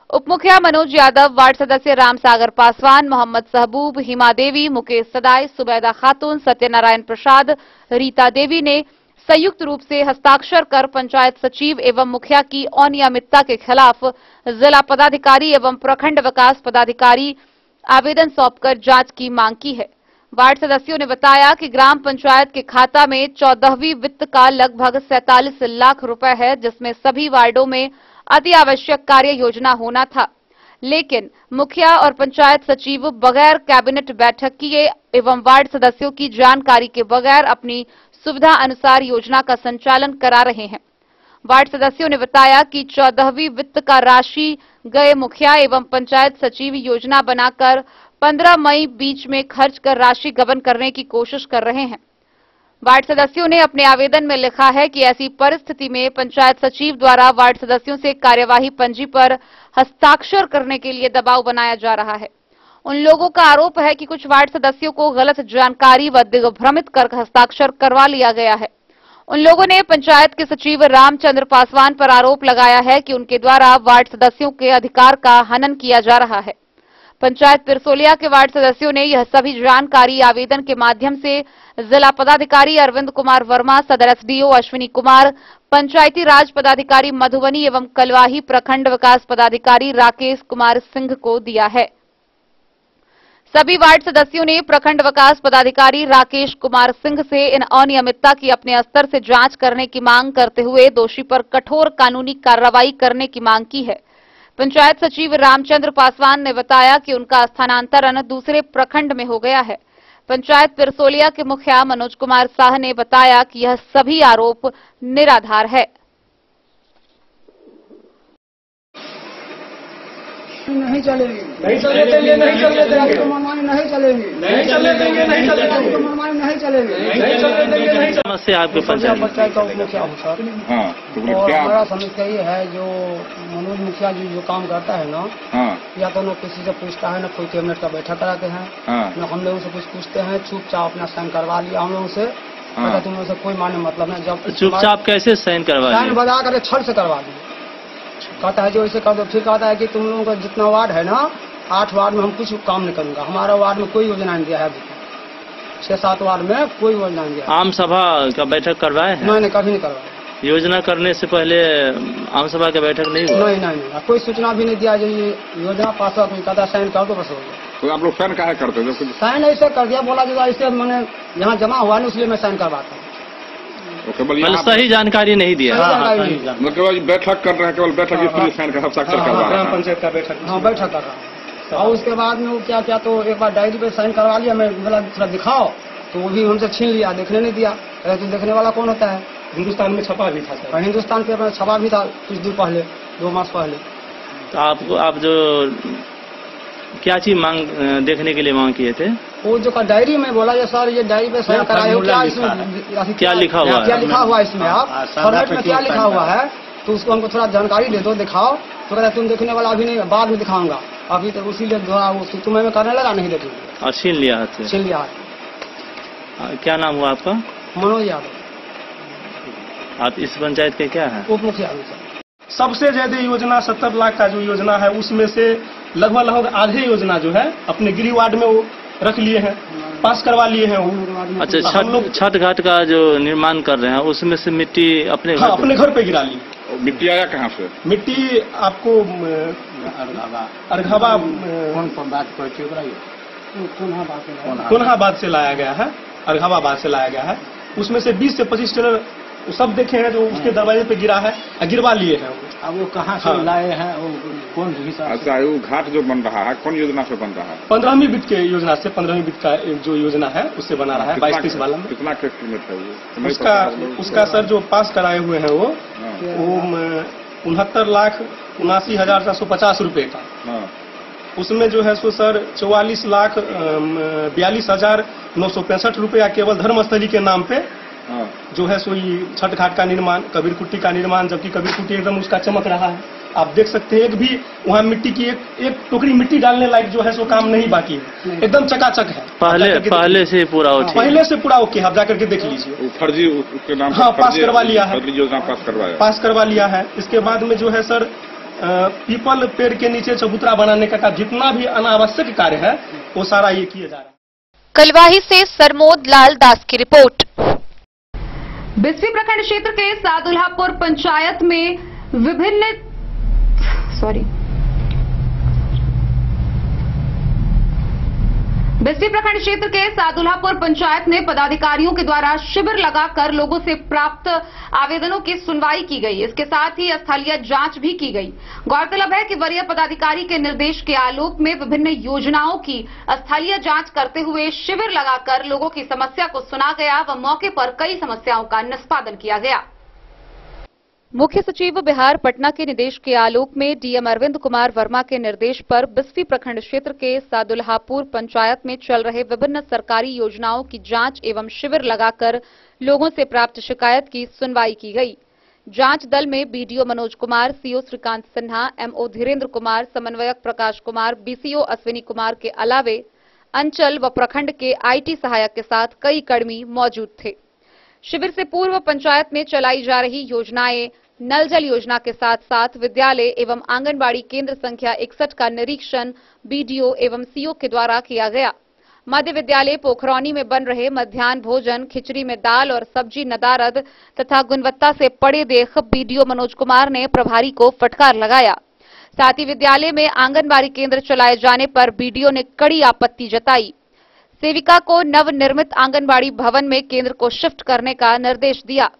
उप मुखिया मनोज यादव, वार्ड सदस्य रामसागर पासवान, मोहम्मद सहबूब, हिमा देवी, मुकेश सदाई, सुबैदा खातून, सत्यनारायण प्रसाद, रीता देवी ने संयुक्त रूप से हस्ताक्षर कर पंचायत सचिव एवं मुखिया की अनियमितता के खिलाफ जिला पदाधिकारी एवं प्रखंड विकास पदाधिकारी आवेदन सौंपकर जांच की मांग की है। वार्ड सदस्यों ने बताया कि ग्राम पंचायत के खाता में 14वीं वित्त का लगभग 47 लाख रुपए है, जिसमें सभी वार्डों में अति आवश्यक कार्य योजना होना था, लेकिन मुखिया और पंचायत सचिव बगैर कैबिनेट बैठक किए एवं वार्ड सदस्यों की जानकारी के बगैर अपनी सुविधा अनुसार योजना का संचालन करा रहे हैं। वार्ड सदस्यों ने बताया कि 14वीं वित्त का राशि गए मुखिया एवं पंचायत सचिव योजना बनाकर 15 मई बीच में खर्च कर राशि गबन करने की कोशिश कर रहे हैं। वार्ड सदस्यों ने अपने आवेदन में लिखा है कि ऐसी परिस्थिति में पंचायत सचिव द्वारा वार्ड सदस्यों से कार्यवाही पंजी पर हस्ताक्षर करने के लिए दबाव बनाया जा रहा है। उन लोगों का आरोप है कि कुछ वार्ड सदस्यों को गलत जानकारी व दिग्भ्रमित कर हस्ताक्षर करवा लिया गया है। उन लोगों ने पंचायत के सचिव रामचंद्र पासवान पर आरोप लगाया है कि उनके द्वारा वार्ड सदस्यों के अधिकार का हनन किया जा रहा है। पंचायत पिरसोलिया के वार्ड सदस्यों ने यह सभी जानकारी आवेदन के माध्यम से जिला पदाधिकारी अरविंद कुमार वर्मा, सदर एसडीओ अश्विनी कुमार, पंचायती राज पदाधिकारी मधुबनी एवं कलवाही प्रखंड विकास पदाधिकारी राकेश कुमार सिंह को दिया है। सभी वार्ड सदस्यों ने प्रखंड विकास पदाधिकारी राकेश कुमार सिंह से इन अनियमितता की अपने स्तर से जांच करने की मांग करते हुए दोषी पर कठोर कानूनी कार्रवाई करने की मांग की है। पंचायत सचिव रामचंद्र पासवान ने बताया कि उनका स्थानांतरण दूसरे प्रखंड में हो गया है। पंचायत पिरसोलिया के मुखिया मनोज कुमार साह ने बताया कि यह सभी आरोप निराधार है। नहीं चलेंगे, नहीं चलने देंगे, नहीं चलने देंगे, तो मनमानी नहीं चलेंगे, नहीं चलने देंगे, नहीं चलने देंगे, तो मनमानी नहीं चलेंगे, नहीं चलने देंगे, नहीं। समस्या आपके पंचायत का उप मुखिया हूँ सर। हाँ, तो और क्या हमारा समस्या ये है, जो मनोज मुखिया जी जो काम करता है ना, या तो न किसी से पूछता है, न कोई कैबिनेट का बैठक कराते हैं, न हम लोगों से कुछ पूछते हैं, चुपचाप अपना साइन करवा लिया हम लोगों से। तुम लोगों से कोई मान्य मतलब नहीं। जब चुपचाप कैसे साइन करवा लिया? साइन बजा कर छड़ से करवा दिए। कहता है जो ऐसे कर दो। फिर कहता है कि तुम लोगों का जितना वार्ड है ना, 8 वार्ड में हम कुछ काम नहीं करूंगा। हमारा वार्ड में कोई योजना नहीं दिया है, 6-7 वार्ड में कोई योजना नहीं दिया। आम सभा का बैठक करवाए हैं? नहीं, कभी नहीं करवाया। योजना करने से पहले आम सभा का बैठक नहीं हुआ? नहीं, कोई सूचना भी नहीं दिया। जो ये योजना पास हुआ, कोई कहता साइन कर दो, बस हो गया। तो आप लोग साइन कहा करते थे? साइन ऐसे कर दिया, बोला जो ऐसे मैंने यहाँ जमा हुआ नहीं, इसलिए मैं साइन करवाता हूँ। केवल सही जानकारी नहीं दिया। केवल बैठक कर रहे हैं, केवल बैठक साइन कर हस्ताक्षर कर रहा है, पंचायत का बैठक। हाँ, बैठक कर रहा हूँ। और उसके बाद में वो क्या क्या, तो एक बार डायरी पे साइन करवा लिया। मैं बोला थोड़ा दिखाओ, तो वो भी हमसे छीन लिया, देखने नहीं दिया। तो देखने वाला कौन होता है? हिंदुस्तान में छपा भी था, हिंदुस्तान पेपर में छपा भी था कुछ दिन पहले, 2 मास पहले। तो आप जो क्या चीज देखने के लिए मांग किए थे? वो जो डायरी में बोला जो सर ये डायरी पे साइन कराए हो, क्या इसमें क्या लिखा हुआ है? क्या लिखा हुआ है इसमें? आप फॉर्मेट में क्या लिखा हुआ है, तो उसको हमको थोड़ा जानकारी दे दो, दिखाओ। तो कहता तुम देखने वाला अभी नहीं, बाद में दिखाऊंगा, अभी तो उसी लिए तुम्हें करने लगा, नहीं देखेंगे। छीन लिया हाथ? छीन लिया। क्या नाम हुआ आपका? मनोज यादव। आप इस पंचायत के क्या है? उप मुखिया। सबसे ज्यादा योजना 70 लाख का जो योजना है, उसमें से लगभग आधे योजना जो है अपने गृह वार्ड में वो रख लिए हैं, पास करवा लिए हैं वो। अच्छा, छठ घाट का जो निर्माण कर रहे हैं उसमें से मिट्टी अपने हाँ, अपने घर पे गिरा ली। मिट्टी आया कहाँ से? मिट्टी आपको अर्घावा कोन्हाबाद से लाया गया है, अर्घावाबाद से लाया गया है। उसमें से 20 से 25 टेलर सब देखे हैं जो उसके दरवाजे पे गिरा है, गिरवा लिए हैं। अब वो कहाँ से लाए हैं, वो कौन हिसाब? अच्छा, वो घाट जो बन रहा है कौन योजना से बन रहा है? 15वीं वित्त के योजना से, 15वीं वित्त का जो योजना है उससे बना रहा है 22-23 वाला में। कितना एस्टीमेट है वो? उसका सर जो पास कराए हुए हैं वो 69,79,450 रुपए का। उसमें जो है सो सर 44,42,965 रुपया केवल धर्मस्थली के नाम पे जो है सो ये छठ घाट का निर्माण, कबीर कुट्टी का निर्माण, जबकि कबीर कुट्टी एकदम उसका चमक रहा है। आप देख सकते हैं एक भी वहाँ मिट्टी की एक टोकरी मिट्टी डालने लायक जो है सो काम नहीं बाकी है, एकदम चकाचक है। पहले से पूरा पहले से पूरा ओके, आप जाकर के देख लीजिए। फर्जी उसके नाम हाँ, पास करवा लिया है, योजना पास करवा लिया है। इसके बाद में जो है सर पीपल पेड़ के नीचे चबूतरा बनाने का जितना भी अनावश्यक कार्य है वो सारा ये किया जा रहा है। कलवाही से सरमोद लाल दास की रिपोर्ट। बिस्फी प्रखंड क्षेत्र के सादुल्हापुर पंचायत में बिस्फी प्रखंड क्षेत्र के सादुल्हापुर पंचायत में पदाधिकारियों के द्वारा शिविर लगाकर लोगों से प्राप्त आवेदनों की सुनवाई की गई। इसके साथ ही स्थलीय जांच भी की गई। गौरतलब है कि वरीय पदाधिकारी के निर्देश के आलोक में विभिन्न योजनाओं की स्थलीय जांच करते हुए शिविर लगाकर लोगों की समस्या को सुना गया व मौके पर कई समस्याओं का निष्पादन किया गया। मुख्य सचिव बिहार पटना के निर्देश के आलोक में डीएम अरविंद कुमार वर्मा के निर्देश पर बिस्फी प्रखंड क्षेत्र के सादुल्हापुर पंचायत में चल रहे विभिन्न सरकारी योजनाओं की जांच एवं शिविर लगाकर लोगों से प्राप्त शिकायत की सुनवाई की गई। जांच दल में BDO Manoj Kumar, CO Shrikant Sinha, MO Dhirendra Kumar, समन्वयक प्रकाश कुमार, बीसीओ अश्विनी कुमार के अलावे अंचल व प्रखंड के आईटी सहायक के साथ कई कर्मी मौजूद थे। शिविर से पूर्व पंचायत में चलाई जा रही योजनाएं नल जल योजना के साथ साथ विद्यालय एवं आंगनबाड़ी केंद्र संख्या 61 का निरीक्षण बीडीओ एवं सीओ के द्वारा किया गया। मध्य विद्यालय पोखरौनी में बन रहे मध्याह्न भोजन, खिचड़ी में दाल और सब्जी नदारद तथा गुणवत्ता से पड़े देख बीडीओ मनोज कुमार ने प्रभारी को फटकार लगाया। साथ ही विद्यालय में आंगनबाड़ी केंद्र चलाए जाने पर बीडीओ ने कड़ी आपत्ति जताई। सेविका को नवनिर्मित आंगनबाड़ी भवन में केंद्र को शिफ्ट करने का निर्देश दिया।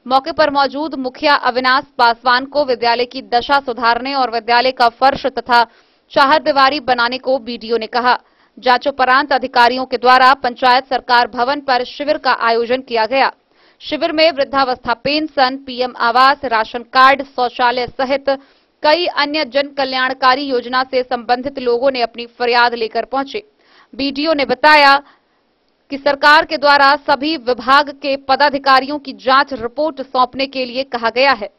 मौके पर मौजूद मुखिया अविनाश पासवान को विद्यालय की दशा सुधारने और विद्यालय का फर्श तथा चारदीवारी बनाने को बीडीओ ने कहा। जांचोपरांत अधिकारियों के द्वारा पंचायत सरकार भवन पर शिविर का आयोजन किया गया। शिविर में वृद्धावस्था पेंशन, पीएम आवास, राशन कार्ड, शौचालय सहित कई अन्य जन कल्याणकारी योजना से संबंधित लोगों ने अपनी फरियाद लेकर पहुंचे। बीडीओ ने बताया कि सरकार के द्वारा सभी विभाग के पदाधिकारियों की जांच रिपोर्ट सौंपने के लिए कहा गया है।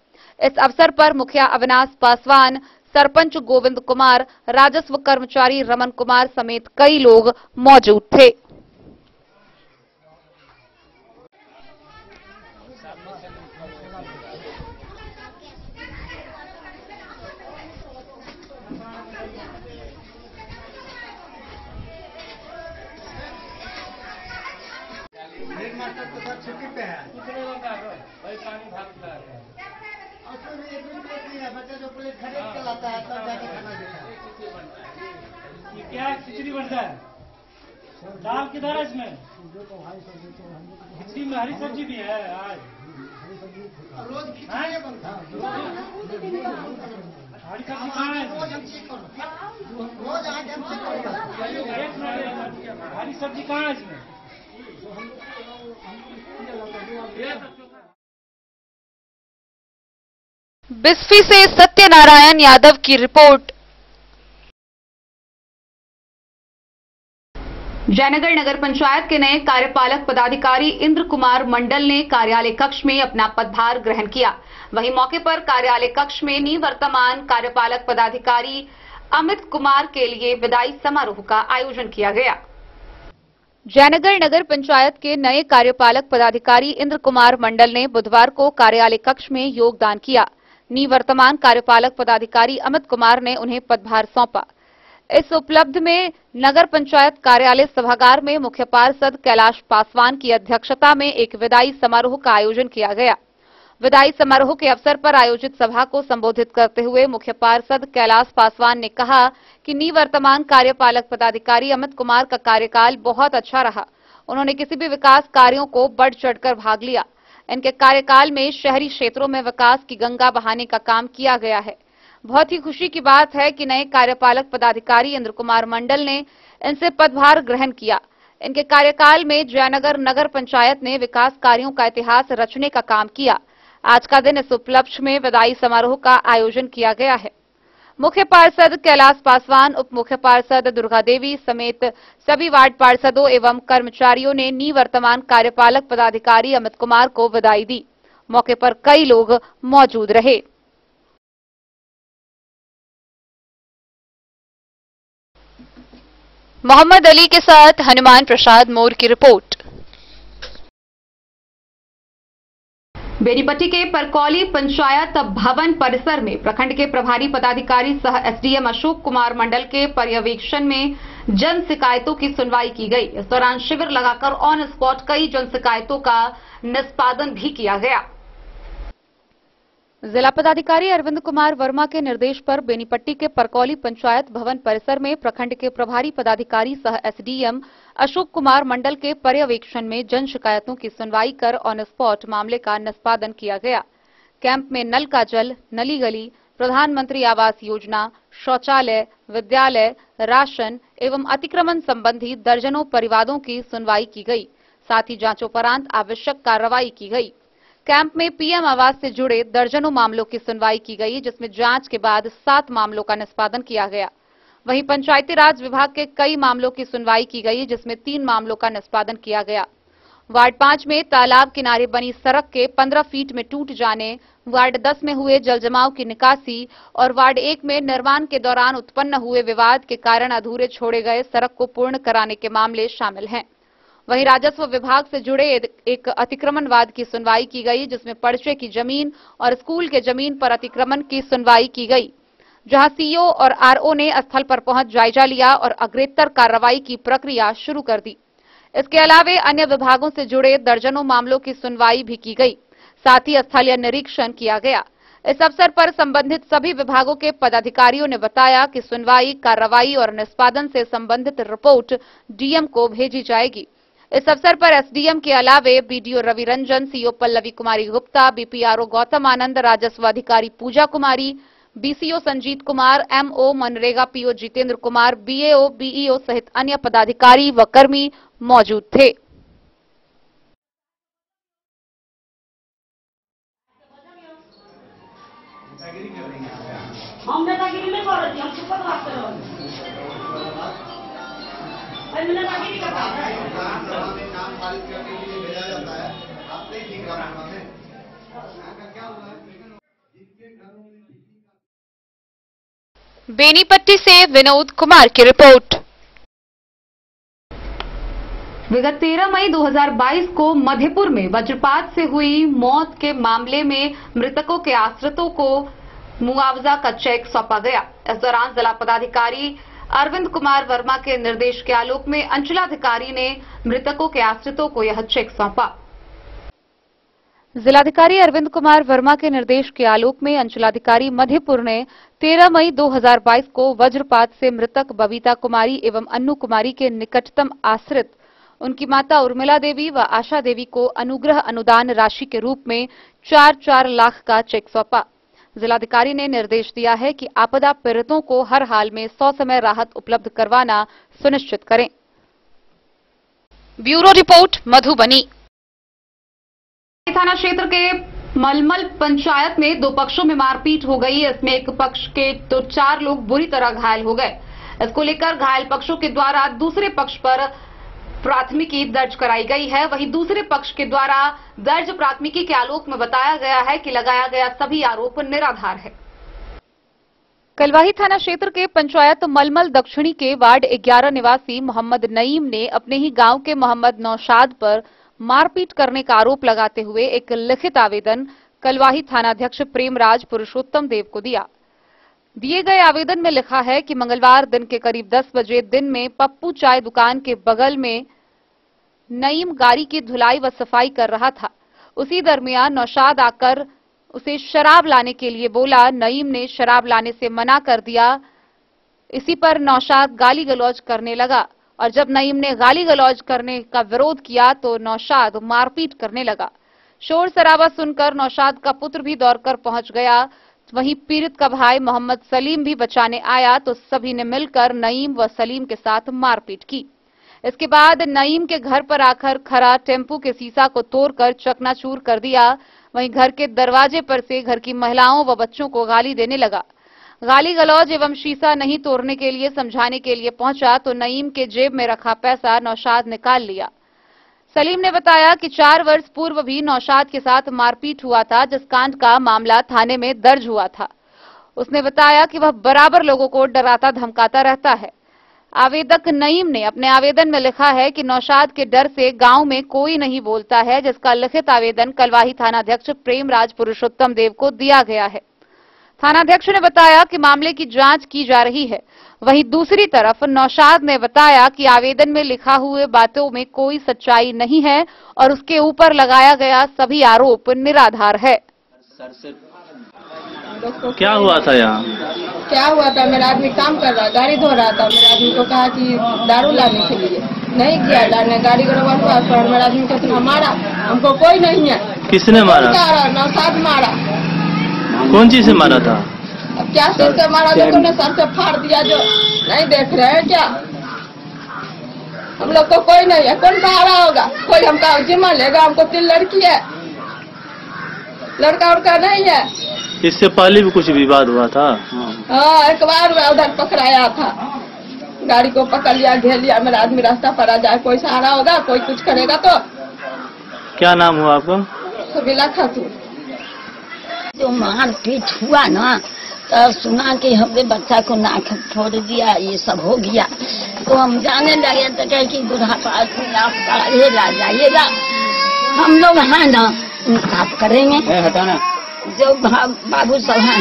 इस अवसर पर मुखिया अविनाश पासवान, सरपंच गोविंद कुमार, राजस्व कर्मचारी रमन कुमार समेत कई लोग मौजूद थे। ये क्या खिचड़ी बनता है? दाल किधर है इसमें? खिचड़ी में हरी सब्जी भी है आज। रोज खिचड़ी बनता है। हरी सब्जी कहाँ है? रोज हरी सब्जी कहाँ है इसमें? बिस्फी से सत्यनारायण यादव की रिपोर्ट। जयनगर नगर पंचायत के नए कार्यपालक पदाधिकारी इंद्र कुमार मंडल ने कार्यालय कक्ष में अपना पदभार ग्रहण किया। वहीं मौके पर कार्यालय कक्ष में निवर्तमान कार्यपालक पदाधिकारी अमित कुमार के लिए विदाई समारोह का आयोजन किया गया। जयनगर नगर पंचायत के नए कार्यपालक पदाधिकारी इंद्र कुमार मंडल ने बुधवार को कार्यालय कक्ष में योगदान किया। निवर्तमान कार्यपालक पदाधिकारी अमित कुमार ने उन्हें पदभार सौंपा। इस उपलब्धि में नगर पंचायत कार्यालय सभागार में मुख्य पार्षद कैलाश पासवान की अध्यक्षता में एक विदाई समारोह का आयोजन किया गया। विदाई समारोह के अवसर पर आयोजित सभा को संबोधित करते हुए मुख्य पार्षद कैलाश पासवान ने कहा कि निवर्तमान कार्यपालक पदाधिकारी अमित कुमार का कार्यकाल बहुत अच्छा रहा। उन्होंने किसी भी विकास कार्यों को बढ़ चढ़कर भाग लिया। इनके कार्यकाल में शहरी क्षेत्रों में विकास की गंगा बहाने का काम किया गया है। बहुत ही खुशी की बात है कि नए कार्यपालक पदाधिकारी इंद्र कुमार मंडल ने इनसे पदभार ग्रहण किया। इनके कार्यकाल में जयनगर नगर पंचायत ने विकास कार्यों का इतिहास रचने का काम किया। आज का दिन इस उपलक्ष्य में विदाई समारोह का आयोजन किया गया है। मुख्य पार्षद कैलाश पासवान, उप मुख्य पार्षद दुर्गा देवी समेत सभी वार्ड पार्षदों एवं कर्मचारियों ने निवर्तमान कार्यपालक पदाधिकारी अमित कुमार को विदाई दी। मौके पर कई लोग मौजूद रहे। मोहम्मद अली के साथ हनुमान प्रसाद मोर की रिपोर्ट। बेनीपट्टी के परकौली पंचायत भवन परिसर में प्रखंड के प्रभारी पदाधिकारी सह एसडीएम अशोक कुमार मंडल के पर्यवेक्षण में जन शिकायतों की सुनवाई की गई। इस दौरान शिविर लगाकर ऑन स्पॉट कई जन शिकायतों का निष्पादन भी किया गया। जिला पदाधिकारी अरविंद कुमार वर्मा के निर्देश पर बेनीपट्टी के परकौली पंचायत भवन परिसर में प्रखंड के प्रभारी पदाधिकारी सह एसडीएम अशोक कुमार मंडल के पर्यवेक्षण में जन शिकायतों की सुनवाई कर ऑन स्पॉट मामले का निष्पादन किया गया। कैंप में नल का जल, नली गली, प्रधानमंत्री आवास योजना, शौचालय, विद्यालय, राशन एवं अतिक्रमण संबंधी दर्जनों परिवादों की सुनवाई की गई। साथ ही जांचोपरांत आवश्यक कार्रवाई की गई। कैंप में पीएम आवास से जुड़े दर्जनों मामलों की सुनवाई की गई, जिसमें जांच के बाद 7 मामलों का निष्पादन किया गया। वहीं पंचायती राज विभाग के कई मामलों की सुनवाई की गई, जिसमें 3 मामलों का निष्पादन किया गया। वार्ड 5 में तालाब किनारे बनी सड़क के 15 फीट में टूट जाने, वार्ड 10 में हुए जलजमाव की निकासी और वार्ड 1 में निर्माण के दौरान उत्पन्न हुए विवाद के कारण अधूरे छोड़े गए सड़क को पूर्ण कराने के मामले शामिल हैं। वहीं राजस्व विभाग से जुड़े एक अतिक्रमणवाद की सुनवाई की गई, जिसमें पर्चे की जमीन और स्कूल के जमीन पर अतिक्रमण की सुनवाई की गई, जहां सीओ और आरओ ने स्थल पर पहुंच जायजा लिया और अग्रेतर कार्रवाई की प्रक्रिया शुरू कर दी। इसके अलावे अन्य विभागों से जुड़े दर्जनों मामलों की सुनवाई भी की गई। साथ ही स्थलीय निरीक्षण किया गया। इस अवसर पर संबंधित सभी विभागों के पदाधिकारियों ने बताया कि सुनवाई, कार्रवाई और निष्पादन से संबंधित रिपोर्ट डीएम को भेजी जाएगी। इस अवसर पर एसडीएम के अलावे BDO Ravi Ranjan, CO Pallavi Kumari Gupta, BPRO Gautam Anand, राजस्व अधिकारी पूजा कुमारी, बीसीओ संजीत कुमार, एमओ मनरेगा PO Jitendra Kumar, BAO, BEO सहित अन्य पदाधिकारी व कर्मी मौजूद थे। बेनीपट्टी से विनोद कुमार की रिपोर्ट। विगत 13 मई 2022 को मधेपुर में वज्रपात से हुई मौत के मामले में मृतकों के आश्रितों को मुआवजा का चेक सौंपा गया। इस दौरान जिला पदाधिकारी अरविंद कुमार वर्मा के निर्देश के आलोक में अंचलाधिकारी ने मृतकों के आश्रितों को यह चेक सौंपा। जिलाधिकारी अरविंद कुमार वर्मा के निर्देश के आलोक में अंचलाधिकारी मधेपुर ने 13 मई 2022 को वज्रपात से मृतक बबीता कुमारी एवं अन्नू कुमारी के निकटतम आश्रित उनकी माता उर्मिला देवी व आशा देवी को अनुग्रह अनुदान राशि के रूप में 4-4 लाख का चेक सौंपा। जिलाधिकारी ने निर्देश दिया है कि आपदा पीड़ितों को हर हाल में 100 समय राहत उपलब्ध करवाना सुनिश्चित करें। Bureau report Madhubani. थाना क्षेत्र के मलमल पंचायत में 2 पक्षों में मारपीट हो गई। इसमें एक पक्ष के तो 4 लोग बुरी तरह घायल हो गए। इसको लेकर घायल पक्षों के द्वारा दूसरे पक्ष पर प्राथमिकी दर्ज कराई गई है। वहीं दूसरे पक्ष के द्वारा दर्ज प्राथमिकी के आलोक में बताया गया है कि लगाया गया सभी आरोप निराधार है। कलवाही थाना क्षेत्र के पंचायत मलमल दक्षिणी के वार्ड 11 निवासी मोहम्मद नईम ने अपने ही गांव के मोहम्मद नौशाद पर मारपीट करने का आरोप लगाते हुए एक लिखित आवेदन कलवाही थानाध्यक्ष प्रेमराज पुरुषोत्तम देव को दिया। दिए गए आवेदन में लिखा है कि मंगलवार दिन के करीब 10 बजे दिन में पप्पू चाय दुकान के बगल में नईम गाड़ी की धुलाई व सफाई कर रहा था। उसी दरमियान नौशाद आकर उसे शराब लाने के लिए बोला। नईम ने शराब लाने से मना कर दिया। इसी पर नौशाद गाली गलौज करने लगा और जब नईम ने गाली गलौज करने का विरोध किया तो नौशाद मारपीट करने लगा। शोर शराबा सुनकर नौशाद का पुत्र भी दौड़कर पहुंच गया। वहीं पीड़ित का भाई मोहम्मद सलीम भी बचाने आया तो सभी ने मिलकर नईम व सलीम के साथ मारपीट की। इसके बाद नईम के घर पर आकर खड़ा टेम्पू के शीशा को तोड़कर चकनाचूर कर दिया। वहीं घर के दरवाजे पर से घर की महिलाओं व बच्चों को गाली देने लगा। गाली गलौज एवं शीशा नहीं तोड़ने के लिए समझाने के लिए पहुंचा तो नईम के जेब में रखा पैसा नौशाद निकाल लिया। सलीम ने बताया कि 4 वर्ष पूर्व भी नौशाद के साथ मारपीट हुआ था, जिस कांड का मामला थाने में दर्ज हुआ था। उसने बताया कि वह बराबर लोगों को डराता धमकाता रहता है। आवेदक नईम ने अपने आवेदन में लिखा है कि नौशाद के डर से गांव में कोई नहीं बोलता है, जिसका लिखित आवेदन कलवाही थानाध्यक्ष प्रेमराज पुरुषोत्तम देव को दिया गया है। थानाध्यक्ष ने बताया कि मामले की जांच की जा रही है। वहीं दूसरी तरफ नौशाद ने बताया कि आवेदन में लिखा हुए बातों में कोई सच्चाई नहीं है और उसके ऊपर लगाया गया सभी आरोप निराधार है। क्या हुआ था यहाँ? क्या हुआ था, मेरा आदमी काम कर रहा, गाड़ी धो रहा था। मेरे आदमी को कहा कि दारू लाने के लिए, नहीं गया लाने, गाड़ी गड़बड़ हुआ तो मेरा आदमी को इतना मारा। हमको कोई नहीं है। किसने मारा? नौशाद मारा। कौन चीज से मारा था? अब क्या चीज से मारा, जो तुमने सर से फाड़ दिया, जो नहीं देख रहे हैं क्या? हम लोग को कोई नहीं है, कौन सहारा होगा? कोई हमका जिम्मा लेगा? हमको 3 लड़की है, लड़का उड़का नहीं है। इससे पहले भी कुछ विवाद हुआ था? हाँ, एक बार उधर पकड़ाया था, गाड़ी को पकड़ लिया, घेर लिया। मेरा आदमी रास्ता पर आ जाए, कोई सहारा होगा, कोई कुछ करेगा तो। क्या नाम हुआ आपका? सबीला खातून। जो मारपीट हुआ ना, तब सुना कि हमने बच्चा को नाक फोड़ दिया, ये सब हो गया तो हम जाने लगे तो कहे कि बुढ़ापा आप जाइएगा, हम लोग हैं ना इंसाफ करेंगे। हटाना जो बाबू सब हैं,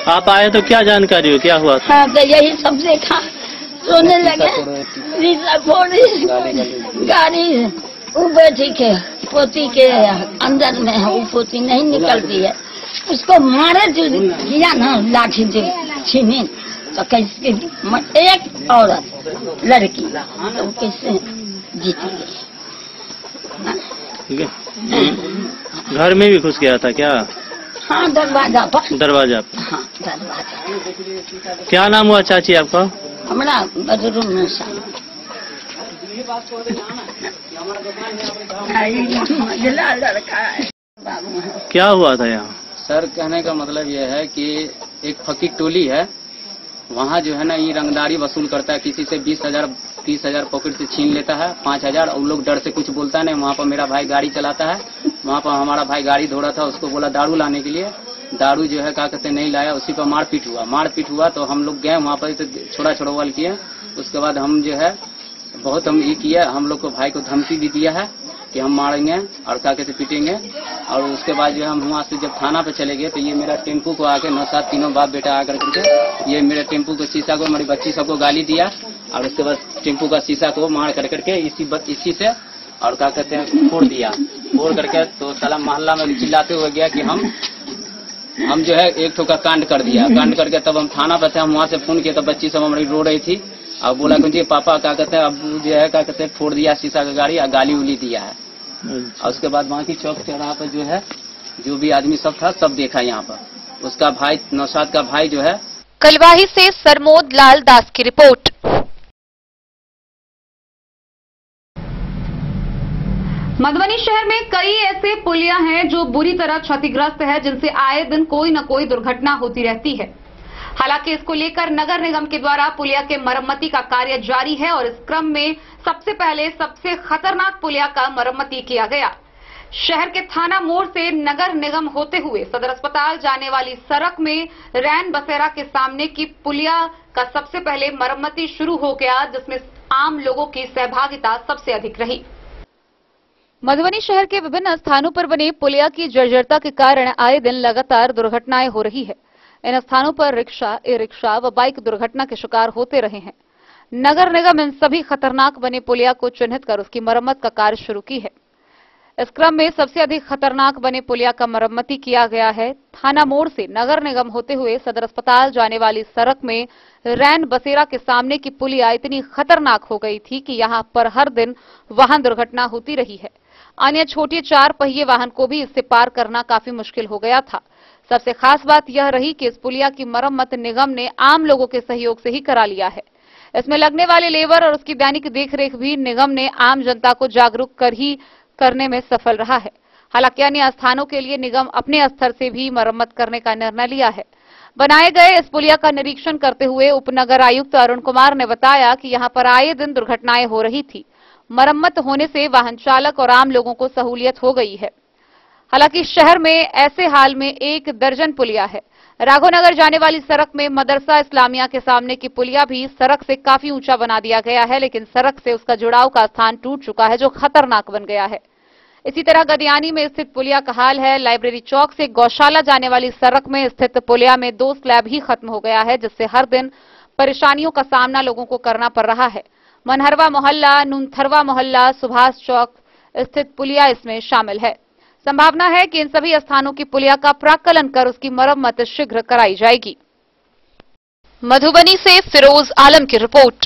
आप आए तो क्या जानकारी हो, क्या हुआ था? हाँ, तो यही सब देखा, सोने लगे, गाड़ी वो बेटी के पोती के अंदर में है, वो पोती नहीं निकलती है, उसको मारे जो किया ना, लाठी जो छीनी तो कैसे एक औरत लड़की तो कैसे जीत गई। घर में भी घुस गया था क्या? हाँ, दरवाजा पर। दरवाजा पर? हाँ, दरवाजा। क्या नाम हुआ चाची आपका? हमारा बदरुम नशा। लड़का है। क्या हुआ था यहाँ? सर, कहने का मतलब यह है कि एक फकीर टोली है, वहाँ जो है ना ये रंगदारी वसूल करता है। किसी से 20,000 30,000 पॉकेट से छीन लेता है, 5,000, और लोग डर से कुछ बोलता नहीं। वहाँ पर मेरा भाई गाड़ी चलाता है, वहाँ पर हमारा भाई गाड़ी धो रहा था, उसको बोला दारू लाने के लिए, दारू जो है क्या कहते नहीं लाया, उसी पर मारपीट हुआ तो हम लोग गए वहाँ पर तो छोड़ा छोड़वाल किए। उसके बाद हम जो है बहुत हम ये किया, हम लोग को भाई को धमकी भी दिया है कि हम मारेंगे और क्या कहते पीटेंगे। और उसके बाद जो हम वहाँ से जब थाना पे चले गए तो ये मेरा टेम्पू को आके 9-7 तीनों बाप बेटा आकर करके ये मेरे टेम्पू के शीशा को, मेरी बच्ची सबको गाली दिया और उसके बाद टेम्पू का शीशा को मार करके इसी से और क्या कहते हैं फोड़ करके तो साला मोहल्ला में चिल्लाते हुए गया कि हम जो है एक ठोका कांड कर दिया। कांड करके तब हम थाना पे थे, हम वहाँ से फोन किया तो बच्ची सब हमारी रो रही थी और बोला कि पापा क्या कहते हैं अब जो है क्या कहते हैं फोड़ दिया शीशा का गाड़ी और गाली उली दिया है। और उसके बाद वहाँ की चौक चौराहा पर जो है जो भी आदमी सब था सब देखा यहाँ पर। उसका भाई नौशाद का भाई जो है। कलवाही से सरमोद लाल दास की रिपोर्ट। मधुबनी शहर में कई ऐसे पुलिया हैं जो बुरी तरह क्षतिग्रस्त है, जिनसे आए दिन कोई न कोई दुर्घटना होती रहती है। हालांकि इसको लेकर नगर निगम के द्वारा पुलिया के मरम्मती का कार्य जारी है और इस क्रम में सबसे पहले सबसे खतरनाक पुलिया का मरम्मती किया गया। शहर के थाना मोड़ से नगर निगम होते हुए सदर अस्पताल जाने वाली सड़क में रैन बसेरा के सामने की पुलिया का सबसे पहले मरम्मती शुरू हो गया, जिसमें आम लोगों की सहभागिता सबसे अधिक रही। मधुबनी शहर के विभिन्न स्थानों पर बने पुलिया की जर्जरता के कारण आए दिन लगातार दुर्घटनाएं हो रही है। इन स्थानों पर रिक्शा, ई रिक्शा व बाइक दुर्घटना के शिकार होते रहे हैं। नगर निगम इन सभी खतरनाक बने पुलिया को चिन्हित कर उसकी मरम्मत का कार्य शुरू की है। इस क्रम में सबसे अधिक खतरनाक बने पुलिया का मरम्मती किया गया है। थाना मोड़ से नगर निगम होते हुए सदर अस्पताल जाने वाली सड़क में रैन बसेरा के सामने की पुलिया इतनी खतरनाक हो गई थी कि यहां पर हर दिन वाहन दुर्घटना होती रही है। अन्य छोटे 4 पहिए वाहन को भी इससे पार करना काफी मुश्किल हो गया था। सबसे खास बात यह रही कि इस पुलिया की मरम्मत निगम ने आम लोगों के सहयोग से ही करा लिया है। इसमें लगने वाले लेबर और उसकी दैनिक देखरेख भी निगम ने आम जनता को जागरूक करने में सफल रहा है। हालांकि अन्य स्थानों के लिए निगम अपने स्तर से भी मरम्मत करने का निर्णय लिया है। बनाए गए इस पुलिया का निरीक्षण करते हुए उपनगर आयुक्त अरुण कुमार ने बताया कि यहां पर आए दिन दुर्घटनाएं हो रही थी। मरम्मत होने से वाहन चालक और आम लोगों को सहूलियत हो गई है। हालांकि शहर में ऐसे हाल में 1 दर्जन पुलिया है। राघोनगर जाने वाली सड़क में मदरसा इस्लामिया के सामने की पुलिया भी सड़क से काफी ऊंचा बना दिया गया है, लेकिन सड़क से उसका जुड़ाव का स्थान टूट चुका है, जो खतरनाक बन गया है। इसी तरह गदियानी में स्थित पुलिया का हाल है। लाइब्रेरी चौक से गौशाला जाने वाली सड़क में स्थित पुलिया में 2 स्लैब ही खत्म हो गया है, जिससे हर दिन परेशानियों का सामना लोगों को करना पड़ रहा है। मनहरवा मोहल्ला, नूनथरवा मोहल्ला, सुभाष चौक स्थित पुलिया इसमें शामिल है। संभावना है कि इन सभी स्थानों की पुलिया का प्राक्कलन कर उसकी मरम्मत शीघ्र कराई जाएगी। मधुबनी से फिरोज आलम की रिपोर्ट।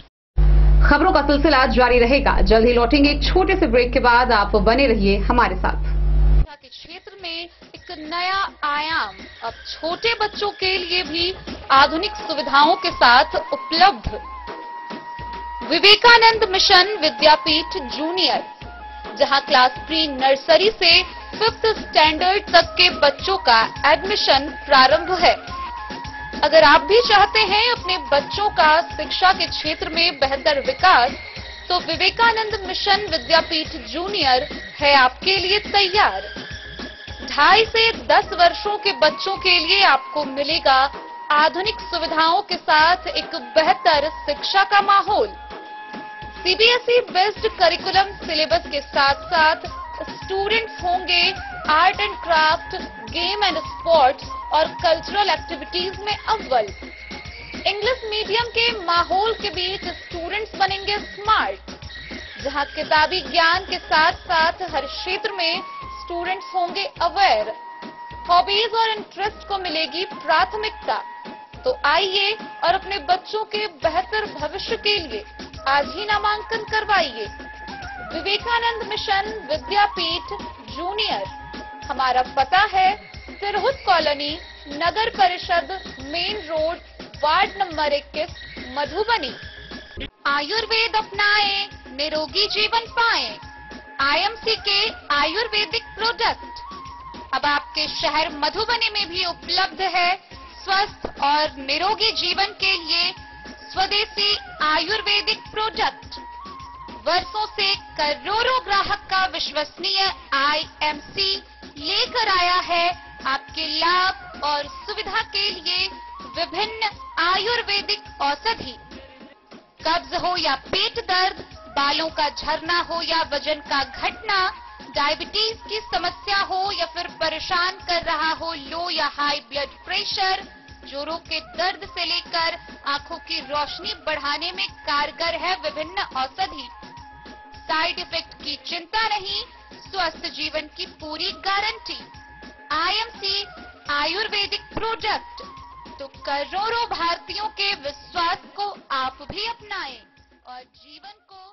खबरों का सिलसिला जारी रहेगा। जल्द ही लौटेंगे एक छोटे से ब्रेक के बाद। आप बने रहिए हमारे साथ। के क्षेत्र में एक नया आयाम अब छोटे बच्चों के लिए भी आधुनिक सुविधाओं के साथ उपलब्ध। विवेकानंद मिशन विद्यापीठ जूनियर, जहां क्लास प्री नर्सरी से 5th स्टैंडर्ड तक के बच्चों का एडमिशन प्रारंभ है। अगर आप भी चाहते हैं अपने बच्चों का शिक्षा के क्षेत्र में बेहतर विकास, तो विवेकानंद मिशन विद्यापीठ जूनियर है आपके लिए तैयार। 2.5 से 10 वर्षों के बच्चों के लिए आपको मिलेगा आधुनिक सुविधाओं के साथ एक बेहतर शिक्षा का माहौल। सीबीएसई बेस्ड करिकुलम सिलेबस के साथ साथ स्टूडेंट्स होंगे art and craft, game and sports और कल्चरल एक्टिविटीज में अव्वल। इंग्लिश मीडियम के माहौल के बीच स्टूडेंट्स बनेंगे स्मार्ट, जहां किताबी ज्ञान के साथ साथ हर क्षेत्र में स्टूडेंट्स होंगे अवेयर। हॉबीज और इंटरेस्ट को मिलेगी प्राथमिकता। तो आइए और अपने बच्चों के बेहतर भविष्य के लिए आज ही नामांकन करवाइए। विवेकानंद मिशन विद्यापीठ जूनियर। हमारा पता है सिरहुत कॉलोनी, नगर परिषद, main road, ward number 21, Madhubani. Ayurveda अपनाएं, निरोगी जीवन पाएं। आईएमसी के आयुर्वेदिक प्रोडक्ट अब आपके शहर मधुबनी में भी उपलब्ध है। स्वस्थ और निरोगी जीवन के लिए स्वदेशी आयुर्वेदिक प्रोडक्ट। वर्षों से करोड़ों ग्राहक का विश्वसनीय आईएमसी लेकर आया है आपके लाभ और सुविधा के लिए विभिन्न आयुर्वेदिक औषधि। कब्ज हो या पेट दर्द, बालों का झरना हो या वजन का घटना, डायबिटीज की समस्या हो या फिर परेशान कर रहा हो लो या हाई ब्लड प्रेशर, जोड़ों के दर्द से लेकर आंखों की रोशनी बढ़ाने में कारगर है विभिन्न औषधि। साइड इफेक्ट की चिंता नहीं, स्वस्थ जीवन की पूरी गारंटी। IMC Ayurvedic product. तो करोड़ों भारतीयों के विश्वास को आप भी अपनाएं और जीवन को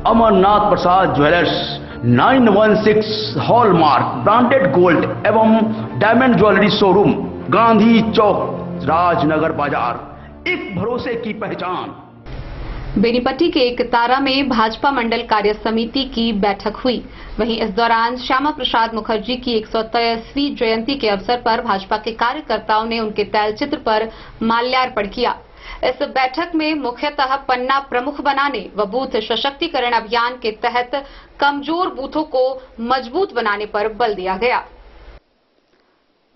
अमरनाथ प्रसाद ज्वेलर्स 916 हॉलमार्क ब्रांडेड गोल्ड एवं डायमंड ज्वेलरी शोरूम, गांधी चौक, राजनगर बाजार, एक भरोसे की पहचान। बेनीपट्टी के एकतारा में भाजपा मंडल कार्य समिति की बैठक हुई। वहीं इस दौरान श्यामा प्रसाद मुखर्जी की 123वीं जयंती के अवसर पर भाजपा के कार्यकर्ताओं ने उनके तैलचित्र पर माल्यार्पण किया। इस बैठक में मुख्यतः पन्ना प्रमुख बनाने व बूथ सशक्तिकरण अभियान के तहत कमजोर बूथों को मजबूत बनाने पर बल दिया गया।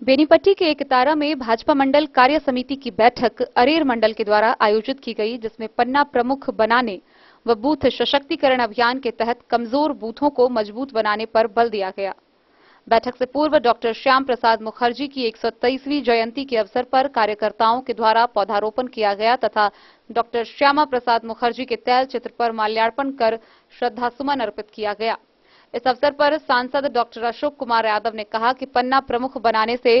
बेनीपट्टी के एकतारा में भाजपा मंडल कार्य समिति की बैठक अरेर मंडल के द्वारा आयोजित की गई, जिसमें पन्ना प्रमुख बनाने व बूथ सशक्तिकरण अभियान के तहत कमजोर बूथों को मजबूत बनाने पर बल दिया गया। बैठक से पूर्व डॉक्टर श्याम प्रसाद मुखर्जी की 123वीं जयंती के अवसर पर कार्यकर्ताओं के द्वारा पौधारोपण किया गया तथा डॉक्टर श्यामा प्रसाद मुखर्जी के तैल चित्र पर माल्यार्पण कर श्रद्धासुमन अर्पित किया गया। इस अवसर पर सांसद डॉक्टर अशोक कुमार यादव ने कहा कि पन्ना प्रमुख बनाने से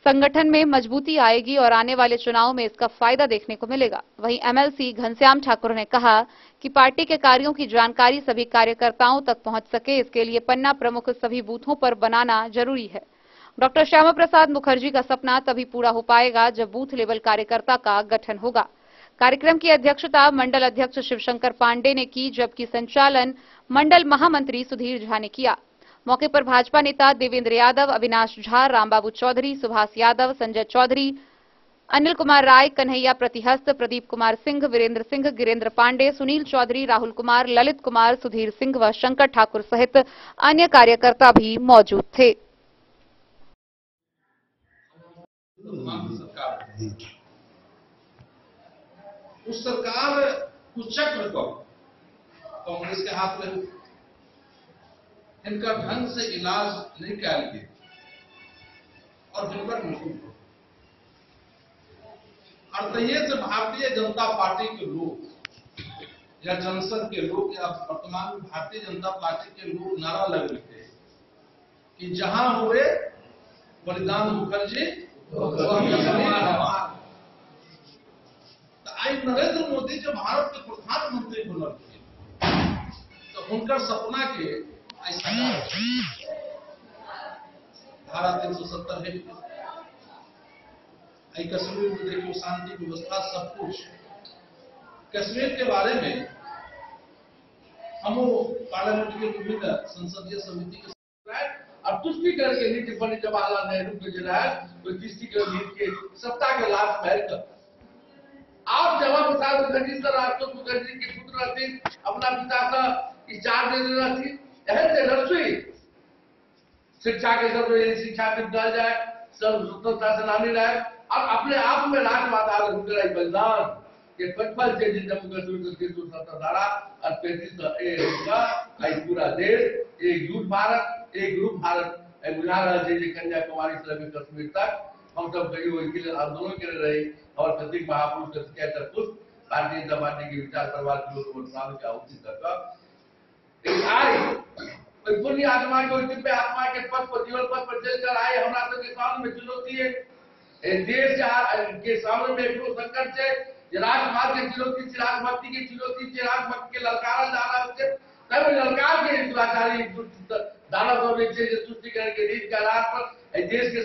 संगठन में मजबूती आएगी और आने वाले चुनाव में इसका फायदा देखने को मिलेगा। वहीं एमएलसी घनश्याम ठाकुर ने कहा कि पार्टी के कार्यों की जानकारी सभी कार्यकर्ताओं तक पहुंच सके, इसके लिए पन्ना प्रमुख सभी बूथों पर बनाना जरूरी है। डॉक्टर श्यामा प्रसाद मुखर्जी का सपना तभी पूरा हो पाएगा जब बूथ लेवल कार्यकर्ता का गठन होगा। कार्यक्रम की अध्यक्षता मंडल अध्यक्ष शिवशंकर पांडे ने की, जबकि संचालन मंडल महामंत्री सुधीर झा ने किया। मौके पर भाजपा नेता देवेंद्र यादव, अविनाश झा, रामबाबू चौधरी, सुभाष यादव, संजय चौधरी, अनिल कुमार राय, कन्हैया प्रतिहस्त, प्रदीप कुमार सिंह, वीरेंद्र सिंह, गिरेंद्र पांडे, सुनील चौधरी, राहुल कुमार, ललित कुमार, सुधीर सिंह व शंकर ठाकुर सहित अन्य कार्यकर्ता भी मौजूद थे। उस सरकार कुचक्र को कांग्रेस के हाथ में इनका ढंग से इलाज नहीं किया गया और दिन पर और तैये से भारतीय जनता पार्टी के लोग या जनसंघ के लोग या वर्तमान में भारतीय जनता पार्टी के लोग नारा लग रहे थे कि जहां हुए बलिदान मुखर्जी आज नरेंद्र मोदी जब भारत के प्रधानमंत्री बने तो उनका सपना के ऐसा धारा 370 है। कश्मीर में देखिए शांति व्यवस्था सब कुछ। कश्मीर के बारे में हम पार्लियामेंट के विभिन्न संसदीय समिति के अब तुष्टिकरण के नीति पंडित जवाहरलाल नेहरू के जो है तो तुष्टिकरण नीति के सत्ता के लाभ में आप जवाब प्रसाद मुखर्जी सर राष्ट्र मुखर्जी के पुत्र थे, अपना पिता का इचार दे देना थी, रसोई शिक्षा के सब शिक्षा दिया जाए, सब स्वतंत्रता सेनानी रहे और अपने आप में राष्ट्रवाद बलिदान के पचपन से जम्मू कश्मीर के 270 धारा और 35 पूरा देश एक युद्ध भारत, एक ग्रुप भारत बुझा रहा है कन्याकुमारी से कश्मीर तक हम सब कई आंदोलन कर रहे और प्रतीक महापुरुष भारतीय जनता पार्टी के विचार परिवार की आहुति तक पुण्य आत्मा को दिव्य आत्मा के पद पर जीवन पद पर चलकर आए हमारा तो के सामने में चुनौती है। देश के सामने में एक संकट है, राष्ट्रवाद की चुनौती थी, राष्ट्रभक्ति की चुनौती थी, राष्ट्रभक्ति के ललकारा जा रहा है तब ललकार के दुराचारी दानव तुष्टिकरण के नीति के आधार पर देश के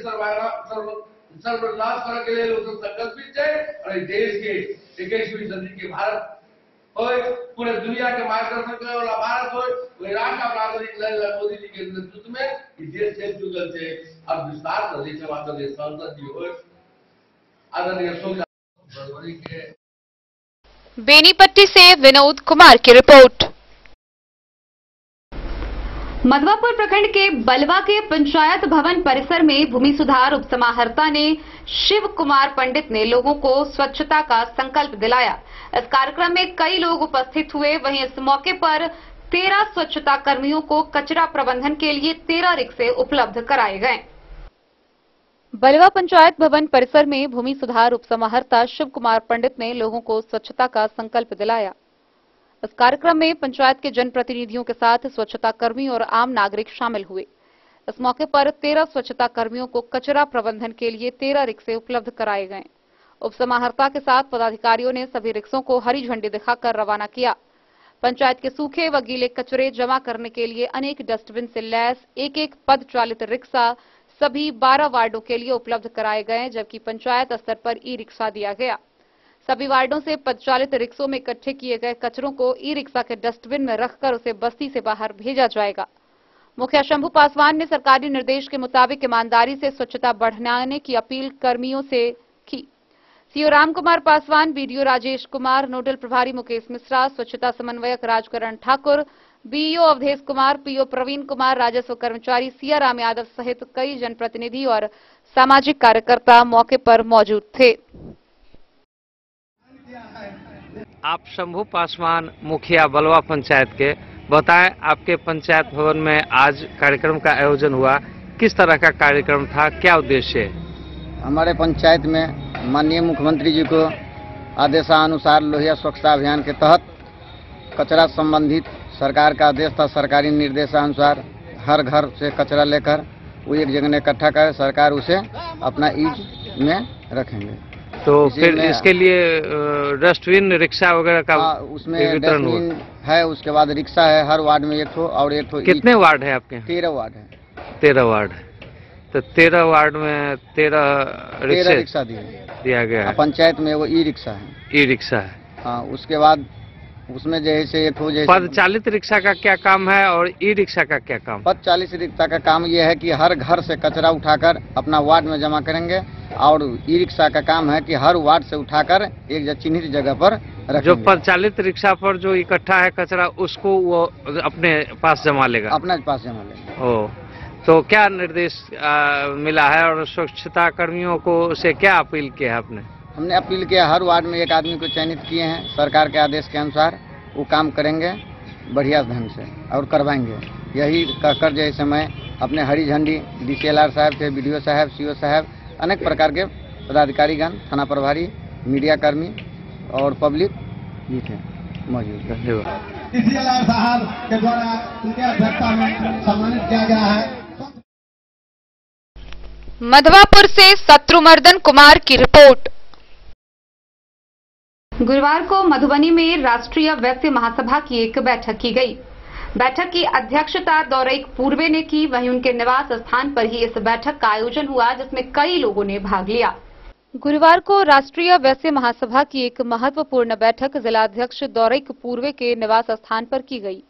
सर्वनाश करने के लिए संकल्पित है और देश के 21वीं सदी के भारत और पूरे दुनिया के मार्गदर्शन करने वाला भारत हो ईरान का नागरिक नरेंद्र मोदी जी के नेतृत्व में देश से जुगल से अब विस्तार प्रदेश आदरणीय सांसद जी हो आदरणीय फरवरी के। बेनीपट्टी से विनोद कुमार की रिपोर्ट। मधवापुर प्रखंड के बलवा के पंचायत भवन परिसर में भूमि सुधार उपसमाहर्ता ने शिव कुमार पंडित ने लोगों को स्वच्छता का संकल्प दिलाया। इस कार्यक्रम में कई लोग उपस्थित हुए। वहीं इस मौके पर 13 स्वच्छता कर्मियों को कचरा प्रबंधन के लिए 13 रिक्शे उपलब्ध कराए गए। बलवा पंचायत भवन परिसर में भूमि सुधार उपसमाहर्ता शिव कुमार पंडित ने लोगों को स्वच्छता का संकल्प दिलाया। इस कार्यक्रम में पंचायत के जनप्रतिनिधियों के साथ स्वच्छता कर्मी और आम नागरिक शामिल हुए। इस मौके पर 13 स्वच्छता कर्मियों को कचरा प्रबंधन के लिए 13 रिक्शे उपलब्ध कराए गए। उपसमाहर्ता के साथ पदाधिकारियों ने सभी रिक्शों को हरी झंडी दिखाकर रवाना किया। पंचायत के सूखे व गीले कचरे जमा करने के लिए अनेक डस्टबिन से लैस एक पद चालित रिक्शा सभी 12 वार्डों के लिए उपलब्ध कराए गए, जबकि पंचायत स्तर पर ई रिक्शा दिया गया। सभी वार्डों से पदचालित रिक्शों में इकट्ठे किए गए कचरों को ई रिक्शा के डस्टबिन में रखकर उसे बस्ती से बाहर भेजा जाएगा। मुखिया शंभू पासवान ने सरकारी निर्देश के मुताबिक ईमानदारी से स्वच्छता बढ़ाने की अपील कर्मियों से की। CO Ram Kumar Paswan, BDO Rajesh Kumar, nodal प्रभारी मुकेश मिश्रा, स्वच्छता समन्वयक राजकरण ठाकुर, बीईओ अवधेश कुमार, पीओ प्रवीण कुमार, राजस्व कर्मचारी सियाराम यादव सहित कई जनप्रतिनिधि और सामाजिक कार्यकर्ता मौके पर मौजूद थे। आप शंभू पासवान, मुखिया बलवा पंचायत के, बताएं आपके पंचायत भवन में आज कार्यक्रम का आयोजन हुआ, किस तरह का कार्यक्रम था, क्या उद्देश्य है? हमारे पंचायत में माननीय मुख्यमंत्री जी को आदेशानुसार लोहिया स्वच्छता अभियान के तहत कचरा संबंधित सरकार का आदेश था। सरकारी निर्देशानुसार हर घर से कचरा लेकर वो एक जगह इकट्ठा कर सरकार उसे अपना ईज में रखेंगे। तो फिर इसके लिए डस्टबिन रिक्शा वगैरह का उसमें डस्टबिन है, उसके बाद रिक्शा है हर वार्ड में एक ठो और एक ठो। कितने वार्ड है आपके? 13 वार्ड है। 13 वार्ड है, तो 13 वार्ड में 13 रिक्शा दिया गया है। पंचायत में वो ई रिक्शा है। ई रिक्शा है, हाँ। उसके बाद उसमें जैसे एक हो जैसे पद चालित रिक्शा का क्या काम है और ई रिक्शा का क्या काम? पद चालित रिक्शा का काम यह है कि हर घर से कचरा उठाकर अपना वार्ड में जमा करेंगे, और ई रिक्शा का काम है कि हर वार्ड से उठाकर एक चिन्हित जगह पर रखेंगे। जो पद चालित रिक्शा पर जो इकट्ठा है कचरा उसको वो अपने पास जमा लेगा? अपने पास जमा लेगा। ओ, तो क्या निर्देश मिला है और स्वच्छता कर्मियों को से क्या अपील किया है आपने? हमने अपील किया हर वार्ड में एक आदमी को चयनित किए हैं, सरकार के आदेश के अनुसार वो काम करेंगे बढ़िया ढंग से और करवाएंगे। यही कहकर जैसे मैं अपने हरी झंडी DCLR साहब थे, BDO साहब, CO साहब, अनेक प्रकार के पदाधिकारीगण, थाना प्रभारी, मीडिया कर्मी और पब्लिक भी थे मौजूद। धन्यवाद। DCLR साहब के द्वारा उनके अध्यक्षता में सम्मानित किया गया है। मधवापुर से शत्रुमर्दन कुमार की रिपोर्ट। गुरुवार को मधुबनी में राष्ट्रीय वैश्य महासभा की एक बैठक की गई। बैठक की अध्यक्षता दौरईक पूर्वे ने की, वहीं उनके निवास स्थान पर ही इस बैठक का आयोजन हुआ, जिसमें कई लोगों ने भाग लिया। गुरुवार को राष्ट्रीय वैश्य महासभा की एक महत्वपूर्ण बैठक जिलाध्यक्ष दौरईक पूर्वे के निवास स्थान पर की गई।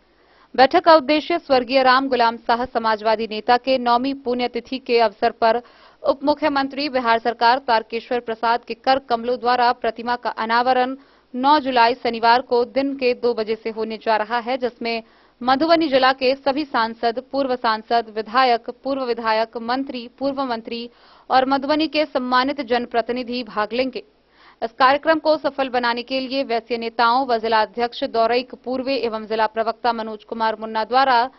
बैठक का उद्देश्य स्वर्गीय राम गुलाम शाह समाजवादी नेता के 9वीं पुण्यतिथि के अवसर पर उप मुख्यमंत्री बिहार सरकार तारकेश्वर प्रसाद के कर कमलों द्वारा प्रतिमा का अनावरण 9 जुलाई शनिवार को दिन के 2 बजे से होने जा रहा है, जिसमें मधुबनी जिला के सभी सांसद, पूर्व सांसद, विधायक, पूर्व विधायक, मंत्री, पूर्व मंत्री और मधुबनी के सम्मानित जनप्रतिनिधि भाग लेंगे। इस कार्यक्रम को सफल बनाने के लिए वैश्य नेताओं व जिलाध्यक्ष दौरईक पूर्वे एवं जिला प्रवक्ता मनोज कुमार मुन्ना द्वारा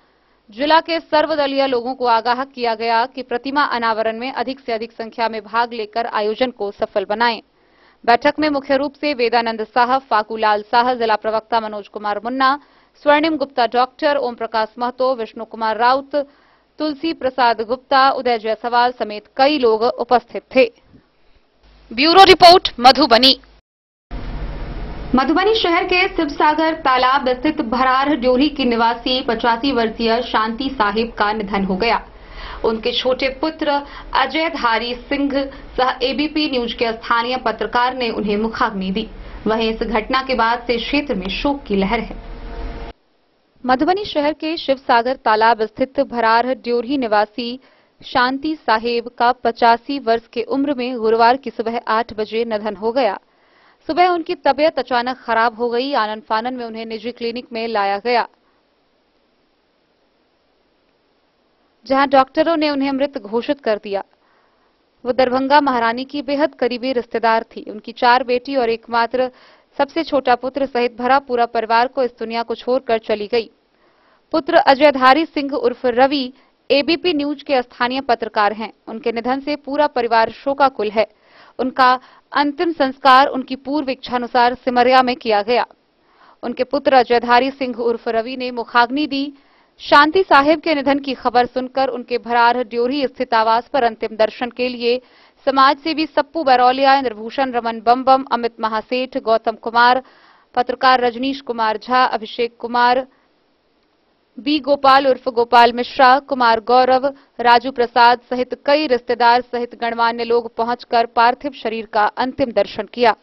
जिला के सर्वदलीय लोगों को आगाह किया गया कि प्रतिमा अनावरण में अधिक से अधिक संख्या में भाग लेकर आयोजन को सफल बनाएं। बैठक में मुख्य रूप से वेदानंद साह, फाकूलाल साह, जिला प्रवक्ता मनोज कुमार मुन्ना, स्वर्णिम गुप्ता, डॉक्टर ओम प्रकाश महतो, विष्णु कुमार राउत, तुलसी प्रसाद गुप्ता, उदय जायसवाल समेत कई लोग उपस्थित थे। Bureau report Madhubani. मधुबनी शहर के शिवसागर तालाब स्थित भरार ड्योरी की निवासी 85 वर्षीय शांति साहिब का निधन हो गया। उनके छोटे पुत्र अजय धारी सिंह सह एबीपी न्यूज के स्थानीय पत्रकार ने उन्हें मुखाग्नि दी। वहीं इस घटना के बाद से क्षेत्र में शोक की लहर है। मधुबनी शहर के शिवसागर तालाब स्थित भरार ड्योरी निवासी शांति साहेब का 85 वर्ष की उम्र में गुरुवार की सुबह 8 बजे निधन हो गया। सुबह उनकी तबीयत अचानक खराब हो गई। आनन फानन में उन्हें निजी क्लिनिक में लाया गया, जहां डॉक्टरों ने उन्हें मृत घोषित कर दिया। वो दरभंगा महारानी की बेहद करीबी रिश्तेदार थी। उनकी 4 बेटी और एकमात्र सबसे छोटा पुत्र सहित भरा पूरा परिवार को इस दुनिया को छोड़कर चली गई। पुत्र अजयधारी सिंह उर्फ रवि एबीपी न्यूज के स्थानीय पत्रकार हैं। उनके निधन से पूरा परिवार शोकाकुल है। उनका अंतिम संस्कार उनकी पूर्व इच्छानुसार सिमरिया में किया गया। उनके पुत्र अजयधारी सिंह उर्फ रवि ने मुखाग्नि दी। शांति साहिब के निधन की खबर सुनकर उनके भरार ड्योरी स्थित आवास पर अंतिम दर्शन के लिए समाजसेवी सप्पू बरौलिया, इंद्रभूषण, रमन बम, अमित महासेठ, गौतम कुमार, पत्रकार रजनीश कुमार झा, अभिषेक कुमार, बी गोपाल उर्फ गोपाल मिश्रा, कुमार गौरव, राजू प्रसाद सहित कई रिश्तेदार सहित गणमान्य लोग पहुंचकर पार्थिव शरीर का अंतिम दर्शन किया।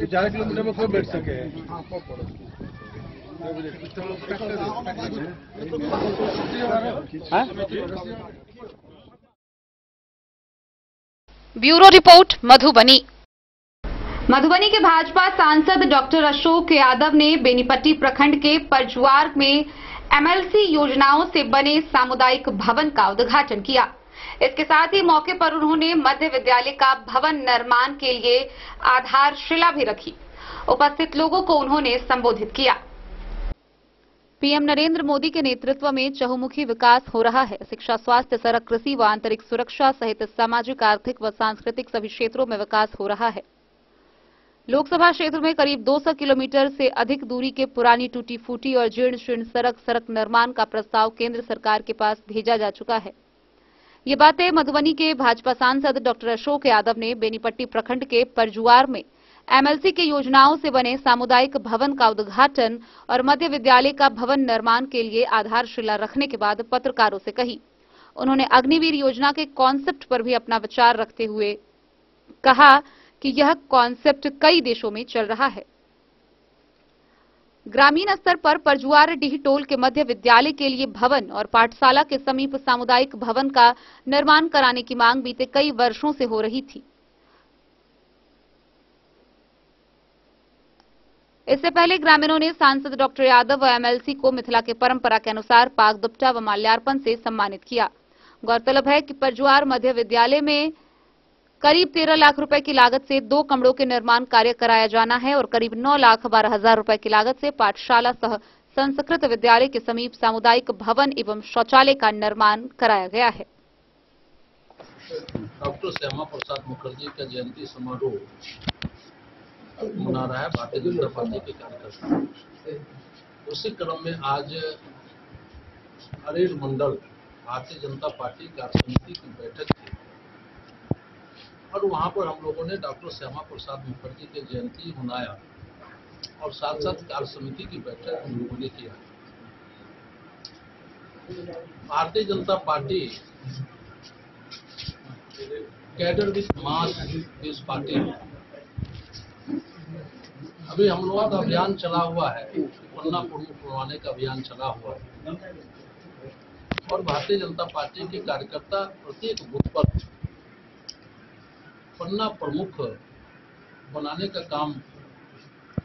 ज्यादा किलोमीटर में कोई बैठ सके। Bureau report Madhubani. मधुबनी के भाजपा सांसद डॉक्टर अशोक यादव ने बेनीपट्टी प्रखंड के परजुआर में एमएलसी योजनाओं से बने सामुदायिक भवन का उद्घाटन किया। इसके साथ ही मौके पर उन्होंने मध्य विद्यालय का भवन निर्माण के लिए आधारशिला भी रखी। उपस्थित लोगों को उन्होंने संबोधित किया। पीएम नरेंद्र मोदी के नेतृत्व में चहुमुखी विकास हो रहा है। शिक्षा, स्वास्थ्य, सड़क, कृषि व आंतरिक सुरक्षा सहित सामाजिक, आर्थिक व सांस्कृतिक सभी क्षेत्रों में विकास हो रहा है। लोकसभा क्षेत्र में करीब 200 किलोमीटर से अधिक दूरी के पुरानी टूटी फूटी और जीर्ण शीर्ण सड़क निर्माण का प्रस्ताव केंद्र सरकार के पास भेजा जा चुका है। ये बातें मधुबनी के भाजपा सांसद डॉक्टर अशोक यादव ने बेनीपट्टी प्रखंड के परजुआर में एमएलसी की योजनाओं से बने सामुदायिक भवन का उद्घाटन और मध्य विद्यालय का भवन निर्माण के लिए आधारशिला रखने के बाद पत्रकारों से कही। उन्होंने अग्निवीर योजना के कॉन्सेप्ट पर भी अपना विचार रखते हुए कहा कि यह कॉन्सेप्ट कई देशों में चल रहा है। ग्रामीण स्तर पर परजुआर डीह टोल के मध्य विद्यालय के लिए भवन और पाठशाला के समीप सामुदायिक भवन का निर्माण कराने की मांग बीते कई वर्षों से हो रही थी। इससे पहले ग्रामीणों ने सांसद डॉक्टर यादव व एमएलसी को मिथिला के परंपरा के अनुसार पाग दुपट्टा व माल्यार्पण से सम्मानित किया। गौरतलब है कि परजुआर मध्य विद्यालय में करीब 13 लाख रुपए की लागत से 2 कमरों के निर्माण कार्य कराया जाना है और करीब 9,12,000 रुपए की लागत से पाठशाला सह संस्कृत विद्यालय के समीप सामुदायिक भवन एवं शौचालय का निर्माण कराया गया है। डॉक्टर श्यामा प्रसाद मुखर्जी का जयंती समारोह मना रहा है भारतीय जनता पार्टी के कार्यकर्ता। उसी क्रम में आज अरेड मंडल भारतीय जनता पार्टी कार्य समिति की बैठक थी और वहां पर हम लोगों ने डॉक्टर श्यामा प्रसाद मुखर्जी की जयंती मनाया और साथ साथ कार्य समिति की बैठक हम लोगों ने किया। Bharatiya Janata party cadre with mass इस पार्टी में अभी हम लोगों का अभियान चला हुआ है, पन्ना प्रमुख बनवाने का अभियान चला हुआ है और भारतीय जनता पार्टी के कार्यकर्ता प्रत्येक बूथ पर पन्ना प्रमुख बनाने का काम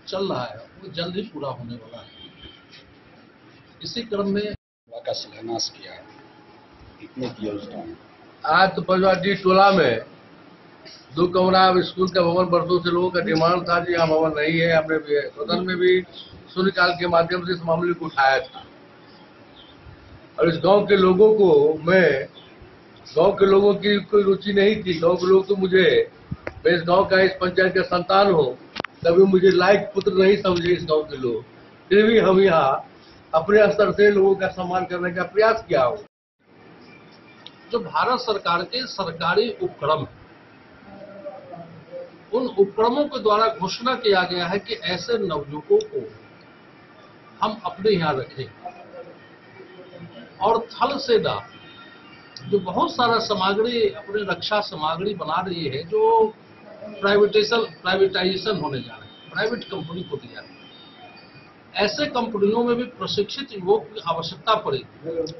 चल रहा है, वो जल्द ही पूरा होने वाला है। इसी क्रम में का शिलान्यास किया है, कितने की योजना है? आज तो पंचवाटी टोला में 2 कमरा स्कूल का भवन वर्षों से लोगों का डिमांड था जी यहाँ भवन नहीं है। हमने सदन में भी शून्यकाल के माध्यम से इस मामले को उठाया था और इस गांव के लोगों को गांव के लोगों की कोई रुचि नहीं थी। गांव के लोग तो मैं इस गांव का, इस पंचायत का संतान हूँ, कभी मुझे लायक पुत्र नहीं समझे इस गांव के लोग। फिर भी हम यहाँ अपने स्तर से लोगों का सम्मान करने का प्रयास किया हो। जो भारत सरकार के सरकारी उपक्रम, उन उपक्रमों के द्वारा घोषणा किया गया है कि ऐसे नवयुवकों को हम अपने यहाँ रखें और थल सेना जो बहुत सारा सामग्री अपने रक्षा सामग्री बना रही है, जो प्राइवेटाइजेशन होने जा रहा है, प्राइवेट कंपनी को दिया है, ऐसे कंपनियों में भी प्रशिक्षित युवक की आवश्यकता पड़ेगी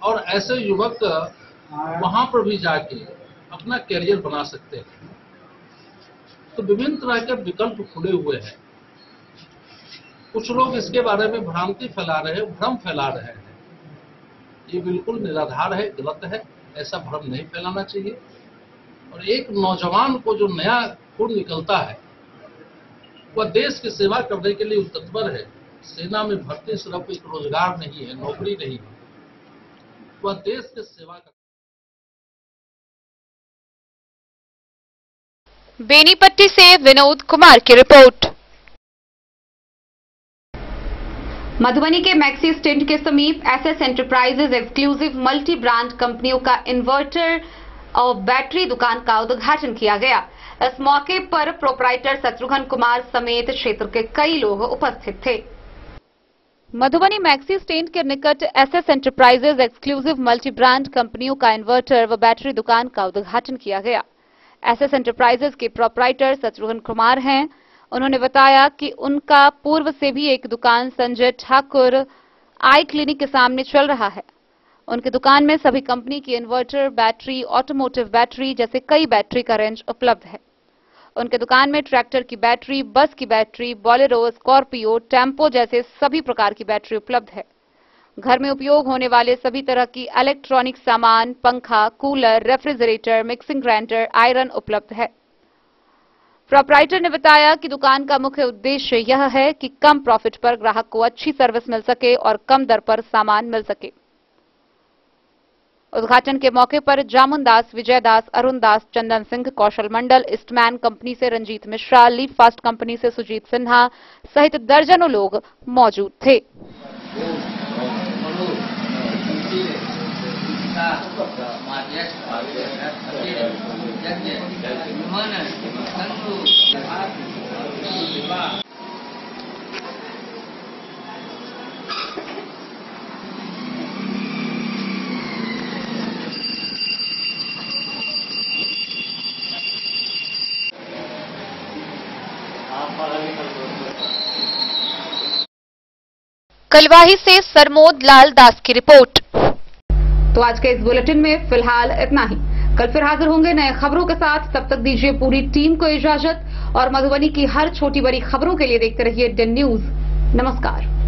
और ऐसे युवक वहां पर भी जाके अपना कैरियर बना सकते हैं। तो विभिन्न तरह के विकल्प खुले हुए हैं। कुछ लोग इसके बारे में भ्रांति फैला रहे हैं, भ्रम फैला रहे हैं। ये बिल्कुल निराधार है, गलत है, ऐसा भ्रम नहीं फैलाना चाहिए। और एक नौजवान को जो नया खून निकलता है वह देश की सेवा करने के लिए तत्पर है। सेना में भर्ती सिर्फ एक रोजगार नहीं है, नौकरी नहीं है, वह देश के सेवा का। बेनीपट्टी से विनोद कुमार की रिपोर्ट। मधुबनी के मैक्सी स्टेंट के समीप SS enterprises exclusive multi brand कंपनियों का इन्वर्टर और बैटरी दुकान का उद्घाटन किया गया। इस मौके पर प्रोपराइटर शत्रुघ्न कुमार समेत क्षेत्र के कई लोग उपस्थित थे। मधुबनी मैक्सी स्टैंड के निकट SS enterprises exclusive multi brand कंपनियों का इन्वर्टर व बैटरी दुकान का उद्घाटन किया गया। एसएस एंटरप्राइजेज के प्रोपराइटर शत्रुघ्न कुमार हैं। उन्होंने बताया कि उनका पूर्व से भी एक दुकान संजय ठाकुर आई क्लिनिक के सामने चल रहा है। उनकी दुकान में सभी कंपनी की इन्वर्टर, बैटरी, ऑटोमोटिव बैटरी जैसे कई बैटरी का रेंज उपलब्ध है। उनके दुकान में ट्रैक्टर की बैटरी, बस की बैटरी, बोलेरो, स्कॉर्पियो, टेम्पो जैसे सभी प्रकार की बैटरी उपलब्ध है। घर में उपयोग होने वाले सभी तरह की इलेक्ट्रॉनिक सामान, पंखा, cooler, refrigerator, mixing grinder, iron उपलब्ध है। प्रोपराइटर ने बताया कि दुकान का मुख्य उद्देश्य यह है कि कम प्रॉफिट पर ग्राहक को अच्छी सर्विस मिल सके और कम दर पर सामान मिल सके। उद्घाटन के मौके पर जामुन दास, विजय दास, अरुण दास, चंदन सिंह, कौशल मंडल, ईस्टमैन कंपनी से Ranjit Mishra, leaf fast company से सुजीत सिन्हा सहित दर्जनों लोग मौजूद थे। कलवाही से सरमोद लाल दास की रिपोर्ट। तो आज के इस बुलेटिन में फिलहाल इतना ही। कल फिर हाजिर होंगे नए खबरों के साथ। तब तक दीजिए पूरी टीम को इजाजत और मधुबनी की हर छोटी बड़ी खबरों के लिए देखते रहिए DEN न्यूज। नमस्कार।